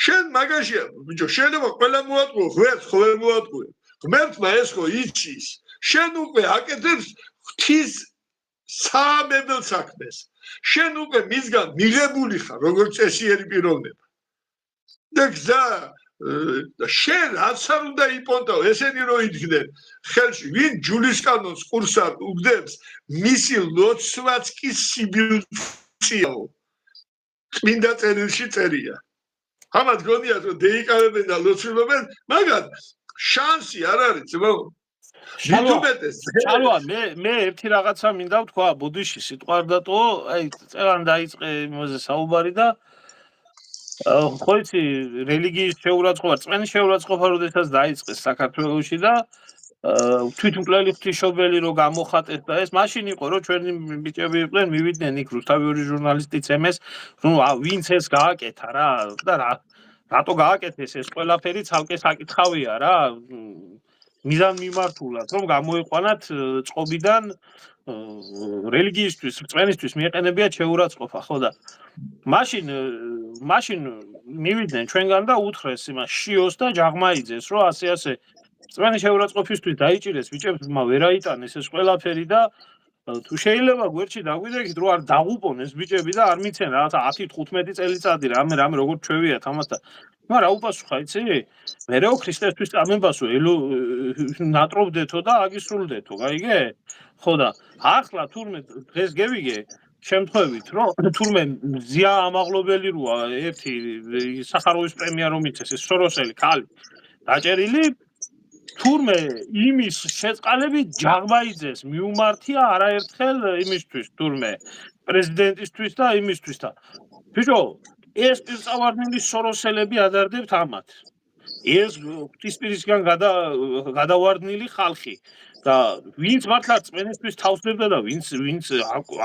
შენ მაგაშია ბიჭო შეიძლება ყველა მოატყუო ღმერთს ხო ვერ მოატყუე ღმერთმა ეს ხო იცის შენ უკვე აკეთებს ღვთის საამებელ საქმეს შენ უკვე მისგან მიღებული ხარ როგორც წესიერი პიროვნება და გზა შენ რაც არ უნდა იპონტაო ესენი რო იდგნენ ხელში ვინ ჯულის კანონს კურსად უგდებს მისი ლოცვაც კი სიბილწეო წმინდა წერილში წერია ამათ გონიათ რომ დეიკავებენ და ლოცვებენ მაგრამ შანსი არ არის ძმაო შალვა მე ერთი რაღაცა მინდა ვთქვა ბუდიში სიტყვა არ დატოო აი წელან დაიწყე იმაზე საუბარი და ხო იცი რელიგიის შეურაცხყოფა წმენის შეურაცხყოფა როდესაც დაიწყეს საქართველოში და თვითმკვლელი ღვთისმშობელი რო გამოხატეს და ეს მაშინ იყო რომ ჩვენი ბიჭები იყვნენ მივიდნენ იქ რუსთავიური ჟურნალისტიც ემეს რომ ვინც ეს გააკეთა რა და რატო გააკეთეს ეს ყველაფერი ცალკე საკითხავია რა მიზან მიმართულად რომ გამოიყვანათ წყობიდან რელიგიისთვის წმენისთვის მიეყენებიათ შეურაცხყოფა ხო და მაშინ მივიდნენ ჩვენგან და უთხრეს იმას შიოს და ჯაღმაიძეს რომ ასე წმენის შეურაცხყოფისთვის დაიჭირეს ბიჭებმა ვერ აიტანეს ეს ყველაფერი და თუ შეიძლება გვერდში დაგვიდრეკით რომ არ დაღუპონეს ბიჭები და არ მიცენ რაღაცა 10-15 წელიწადი რამე როგორ ჩვევიათ ამასთან მაგრამ რა უპასუხა იცი მერეო ქრისტესთვის წამებასო ნატრობდეთო და აგისრულდეთო გაიგე ხო და ახლა თურმე დღეს გევიგე შემთხვევით რომ თურმე ზია ამაღლობელი როა ერთი სახაროვის პრემია რომ იცეს ეს სოროსელი ქალი დაჭერილი თურმე იმის შეწყალებით ჯაღმაიძეს მიუმართია არაერთხელ იმისთვის თურმე პრეზიდენტისთვის და იმისთვის და ბიჭო ეს პირწავარდნილი სოროსელები ადარდებთ ამათ ეს ღვთისპირისგან გადავარდნილი ხალხი და ვინც მართლა წმენისთვის თავს დებდა და ვინც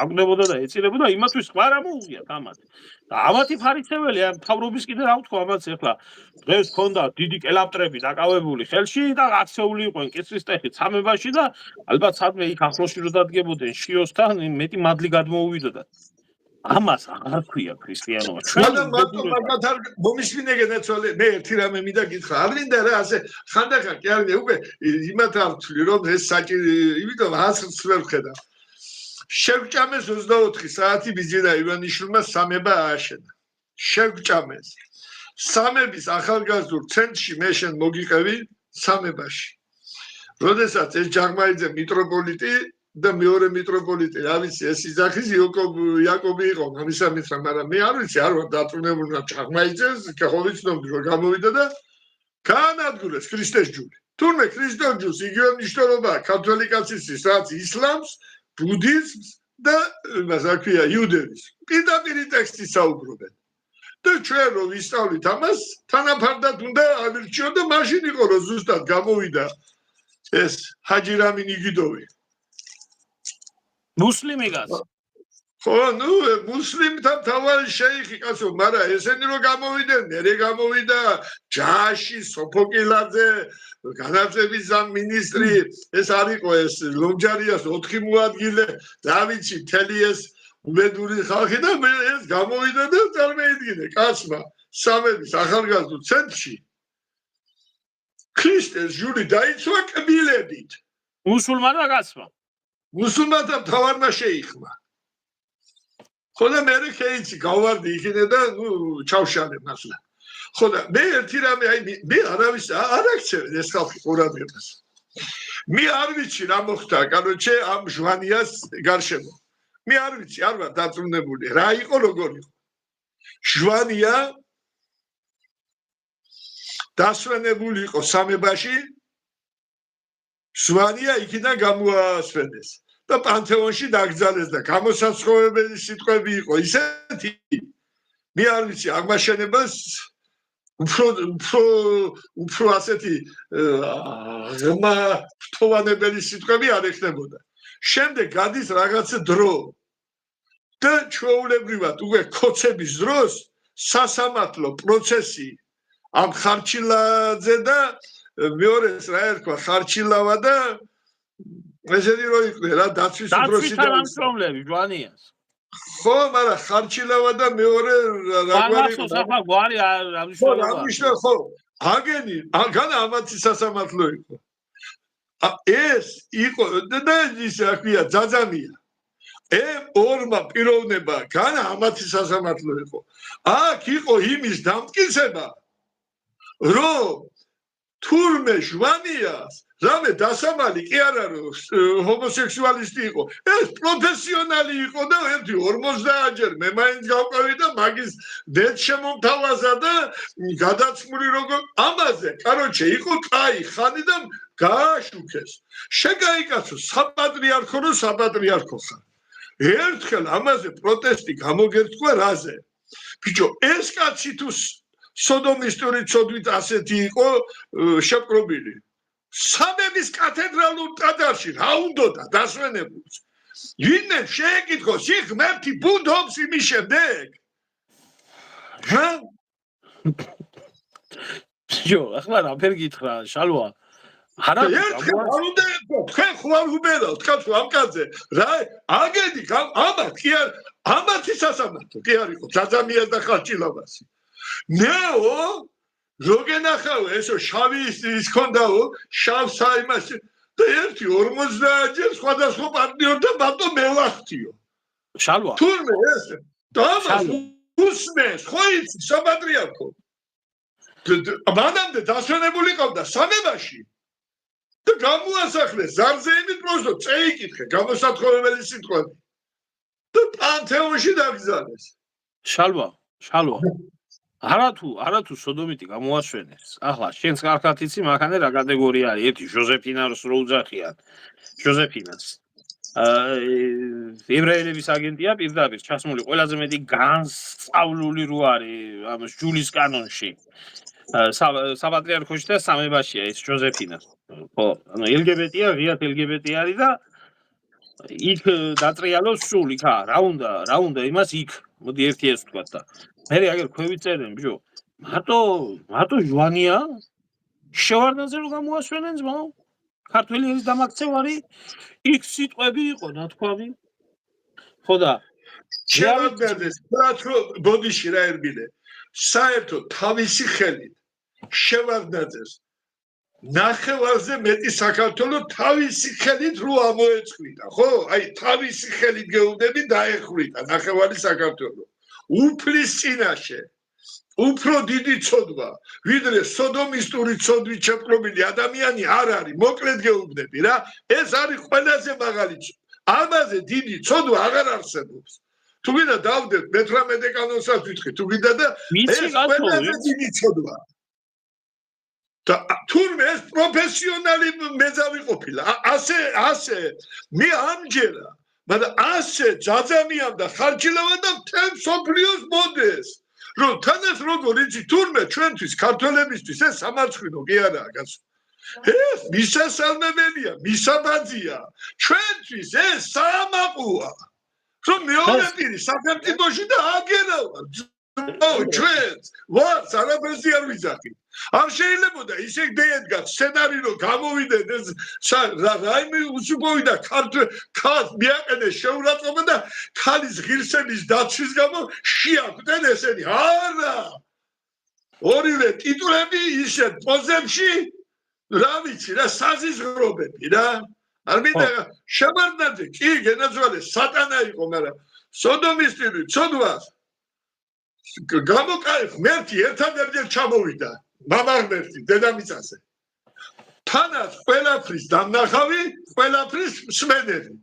აკვდებოდა და ეწირებოდა იმათთვის ხარ ამოუღიათ ამათ და ამათი ფარისეველი ამ თავრობის კიდე რა ვთქვა ამაც ახლა დღეს ქონდა დიდი კელაპტრები დაკავებული ხელში და აქცეული იყვნენ კისრისტეხით სამებაში და ალბათ სადმე იქ ახლოში რო დადგებოდნენ შიოსთან მეტი მადლი გადმოუვიდოდათ ამას აღარ ქვია ქრისტიანობა ჩვენ მაგათ არ მომისმინე ნაცვალე მე ერთი რამე მინდა გითხრა არ მინდა რა ასე ხანდახან კი არ უკვე იმათ არ ვთვლი რომ ეს საჭირო იმიტომ ასრც ვერ ვხედა შევჭამეს 24 საათი ბიზინა ივანიშვილმა სამება ააშენა შევჭამეს სამების ახალგაზრდულ ცენტრში მე შენ მოგიყევი სამებაში როდესაც ეს ჯაღმაიძე მიტროპოლიტი და მეორე მიტროპოლიტი რა ვიცი ეს იძახის იაკობი იყო ამისამით მაგრამ მე არ ვიცი არ ვარ დაწუნებული ჯაღმაიძეს ხო ვიცნობდი რომ გამოვიდა და გაანადგურეს ქრისტეს ჯული თურმე ქრისტეს ჯულს იგივე მნიშვნელობაა კათოლიკაცისთვის რაც ისლამს ბუდიზმს და იმას რა ქვია იუდევის პირდაპირ ტექსტი საუბრობენ და ჩვენ რომ ვისწავლით ამას თანაფარდად უნდა ავირჩიო და მაშინ იყო რომ ზუსტად გამოვიდა ეს ჰაჯი რამინ იგიდოვი მუსლიმი გას ხო ნუ მუსლიმთა თავარი შეიხი კაცო მაგრამ ესენი რომ გამოვიდნენ მერე გამოვიდა ჯაში სოფოკილაძე განათლების სამინისტრი ეს არისო ეს ლომჯარიას 4 მოადგილე რა ვიცი მთელი ეს უბედური ხალხი და მე ეს გამოვიდა და წარმოიდგინე კაცმა სამების ახალგაზრდულ ცენტრში ქრისტეს ჯული დაიცვა კბილებით მუსულმანმა კაცმა მუსულმანთა თავარმა შეიხმა ხო და მე რექეიცი გავარდი იქიდან და ნუ ჩავშალე მასლა ხო და მე ერთი რამე აი მე არავის არ აქცევენ ეს ხალხი ყურადღებას მე არ ვიცი რა მოხდა კანონჩე ამ ჟვანიას გარშემო მე არ ვიცი არ ვარ დაწუნებული რა იყო როგორ იყო ჟვანია დასვენებული იყო სამებაში, ზვანია იქიდან გამოასვენეს და პანთეონში დაკრძალეს და გამოსაცხოვებელი სიტყვები იყო ისეთი, მე არ ვიცი, აღმაშენებას უფრო ასეთი ღრმა ფთოვანებელი სიტყვები არ ეხნებოდა. შემდეგ გადის რაღაცა დრო და ჩვეულებრივად უკვე ქოცების დროს სასამართლო პროცესი ამ ხარჩილაძე და მეორეს რა ერქვა ხარჩილავა და ესენი რო იყვნენ რა დაცვის უფროსი და თანამშრომლები ჯვანიას ხო მაგრამ ხარჩილავა და მეორე რა გვარი ამიშნო ხო აგენი განა ამათი სასამართლო იყო ეს იყო და ის რა ქვია ძაძამია ორმა პიროვნება განა ამათი სასამართლო იყო აქ იყო იმის დამტკიცება რომ თურმე ჟვანიას რამე დასამალი კი არ არის ჰომოსექსუალისტი იყო ეს პროფესიონალი იყო და 50-ჯერ მე მაინც გავყავი და მაგის დედ შემომთავაზა და გადაცმული როგორ ამაზე კაროჩე იყო კაი ხანი და გააშუქეს შეგაიკაცო საპატრიარქო რო საპატრიარქო ხარ ერთხელ ამაზე პროტესტი გამოგერწყვა რაზე ბიჭო ეს კაცი თუ სოდომისტური ცოდვით ასეთი იყო შეპყრობილი სამების კათედრალურ ტაძარში რა უნდოდა დასვენებულს ვინმე შეეკითხოს იქ მერტი ბუნდობს იმის შემდეგ რა ჯო ახლა რა ფერ გითხრა შალვა არა თქვენ ხوار უბერავთ კაცო ამ კაცზე რა აგედი ამათ კი არ ამათი სასამართლო კი არ იყო ძაძამიას და ხალჭილავასი ნეო როგენახავ ესო შავი ის ქონდაო შავ საიმაში და 50-ჯერ სხვადასხვა პარტნიორთან ბატო მელახტიო შალვა თურმე ეს დამას უსმეს ხო იცი საპატრიარქო მანამდე დასვენებული ყავდა სამებაში და გამოასახლეს ზარზე იმით პროსტო წეიკითხე გამოსათხოვებელი სიტყვები და პანთეონში დაკრძალეს შალვა არათუ სოდომიტი გამოასვენეს ახლა შენს კარგად იცი მანქანა რა კატეგორია არის ერთი ჟოზეფინას რო უძახიან ჟოზეფინას ებრაელების აგენტია პირდაპირ ჩასმული ყველაზე მეტი განსწავლული რო არის ამ ჯულის კანონში საპატრიარქოში და სამებაშია ეს ჟოზეფინა ხო ანუ LGBT-ია ღიად LGBT არის და იქ დატრიალოს სულ იქ რა უნდა იმას იქ მოდი ერთი ეს თქვა და მე აგერ ქვევით წერენ ბიჭო მარტო ჟვანია შევარდნაძე რო გამოასვენენ ძმაო ქართველი ერის დამაქცევარი იქ სიტყვები იყო ნათქვამი ხო და შევარდნაძეს პატრო ბოდიში რა ერბილე საერთოდ თავისი ხელით შევარდნაძეს ნახევარზე მეტი საქართველოს თავისი ხელით რო ამოეწყვიტა ხო აი თავისი ხელით გეუბნები დაეხვიტა ნახევარი საქართველოს უფლის წინაშე უფრო დიდი ცოდვა ვიდრე სოდომისტური ცოდვით შეპყრობილი ადამიანი არ არის მოკლედ გეუბნები რა ეს არის ყველაზე მაღალი ამაზე დიდი ცოდვა აღარ არსებობს თუ გინდა დავდეთ მე-18 კანონსაც ვიტყვი თუ გინდა და ეს ყველაზე დიდი ცოდვა და თურმე ეს პროფესიონალი მეძავი ყოფილა ასე მე ამჯერა მაგრამ ასე ძაძამიან და ხარჯილავენ და მთელ სოფლიოს მოდეს რომ თანაც როგორ იცი თურმე ჩვენთვის ქართველებისთვის ეს სამარცხვინო კი არაა კაცო ეს მისასალმებელია მისაბაძია ჩვენთვის ეს საამაყოა რომ მეორე პირი სახელმწიფოში და აგერავა ჩვენს ვარც არაფერს არ ვიძახი არ შეიძლებოდა ისე დედგა სცენარი რომ გამოვიდნენ ეს რაიმე უსუბოვიდა ქალს მიაყენეს შეურაცხყოფა და ქალის ღირსების დაცვის გამო შეაკვდნენ ესენი არა ორივე ტიტულები ისე პოზებში რა ვიცი რა საზიზღრობები რა არ მინდა შევარდნაძე კი გენაძვალეს სატანა იყო მაგრამ სოდომისტური ცოდვას გამოკაი ღმერთი ერთადერთი ჩამოვიდა მამა ღმერთი დედამიწაზე თანაც ყველაფრის დამნახავი ყველაფრის მსმენელი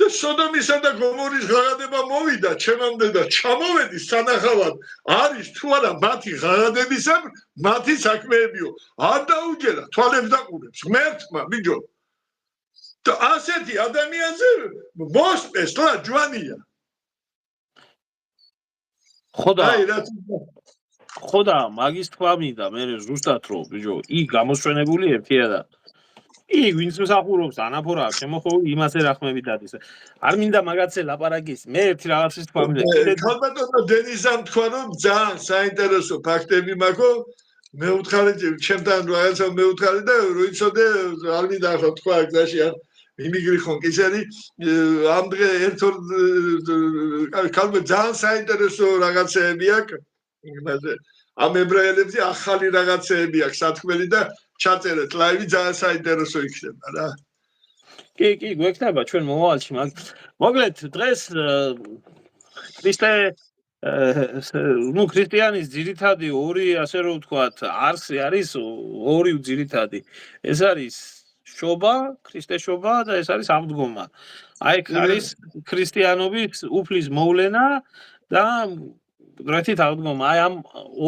და სოდომისა და გომორის ღაღადება მოვიდა ჩემამდე და ჩამოვედი სანახავად არის თუ არა მათი ღაღადებისა მათი საქმეებიო არ დაუჯერა თვალებს დაყურებს ღმერთმა ბიჭო და ასეთი ადამიანზე მოსპეს რა ჯვანია ხოდა მაგის თქვა მინდა მე ზუსტად რომ ბიჭო იქ გამოსვენებული ერთია და იქ ვინც მსახურობს ანაფორა შემოხოვი იმასე რახმები დადის არ მინდა მაგაცე ლაპარაკის მე ერთი რაღაცის თქვა მინდა ქალბატონო დენისამ თქვა რომ ძალიან საინტერესო ფაქტები მაქვს მე უთხარი ჩემთან რაღაცა მე უთხარი და როიცოდე არ მინდა ახლა თქვა გზაში არ იმიგრიხონ კისერი ამ დღე ერთორ ქალბატონო ძალიან საინტერესო რაღაცეები აქვს იმაზე ამ ებრაელებზე ახალი რაღაცეები აქვს სათქმელი და ჩაწერეთ ლაივი ძალიან საინტერესო იქნება რა. კი, გვექნება ჩვენ მომავალში, მოკლედ დღეს ქრისტე ქრისტიანის ძირითადი ორი ასე რომ ვთქვათ, არსი არის ორი ძირითადი. ეს არის შობა, ქრისტეშობა და ეს არის აღდგომა. აი ეს არის ქრისტიანობის უფლის მოვლენა და დროებით აღდგომა. აი ამ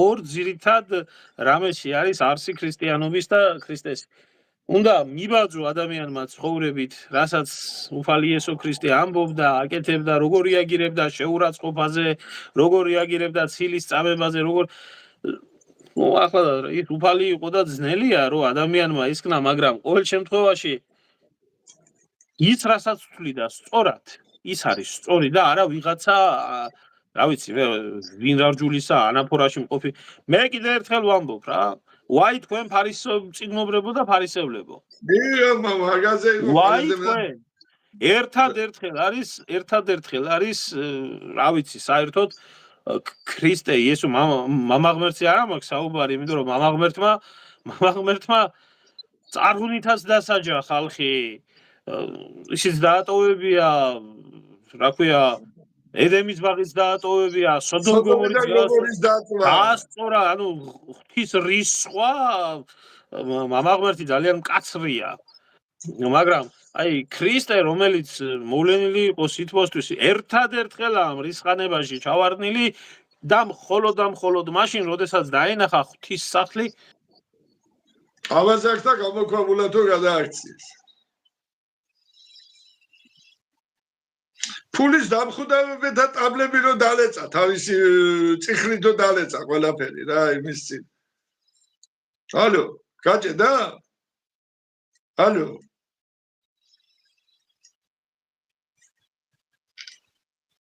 ორ ძირითად რამეში არის არსი ქრისტიანობის და ქრისტეს. უნდა მიბაძო ადამიანმა ცხოვრებით, რასაც უფალი იესო ქრისტე ამბობდა, აკეთებდა, როგორ რეაგირებდა შეურაცხყოფაზე, როგორ რეაგირებდა ცილის წამებაზე, როგორ ახლა ის უფალი იყო და ძნელია, რომ ადამიანმა ისკნა, მაგრამ ყოველ შემთხვევაში ის რასაც თვლიდა სწორად, ის არის სწორი და არა ვიღაცა რა ვიცი, ვინ რარჯულისა ანაფორაში მყოფი. მე კიდე ერთხელ ვამბობ რა ვაი თქვენ წიგნობრებო და ფარისევლებო. მაგაზე ერთადერთხელ არის რა ვიცი საერთოდ ქრისტე იესო მამაღმერთზე არ მაქვს საუბარი, იმიტომ რომ მამაღმერთმა წარღვნითაც დასაჯა ხალხი. ისიც დაატოვებია, რა ქვია, ედემის ბაღის დაატოვებია, სოდომ გომორის დაასწორა, ანუ ღვთის რისხვა მამაღმერთი ძალიან მკაცრია. მაგრამ აი ქრისტე, რომელიც მოვლენილი იყო სითბოსთვის, ერთადერთხელ ამ რისხანებაში ჩავარდნილი და მხოლოდ მაშინ, როდესაც დაენახა ღვთის სახლი, ავაზაკთა გამოქვაბულათო გადააქციეს. ფულის დამხუდავებით და ტაბლები რო დალეცა, თავისი წიხრით რო დალეცა ყველაფერი რა იმის წინ. ალო, გაჭედა? ალო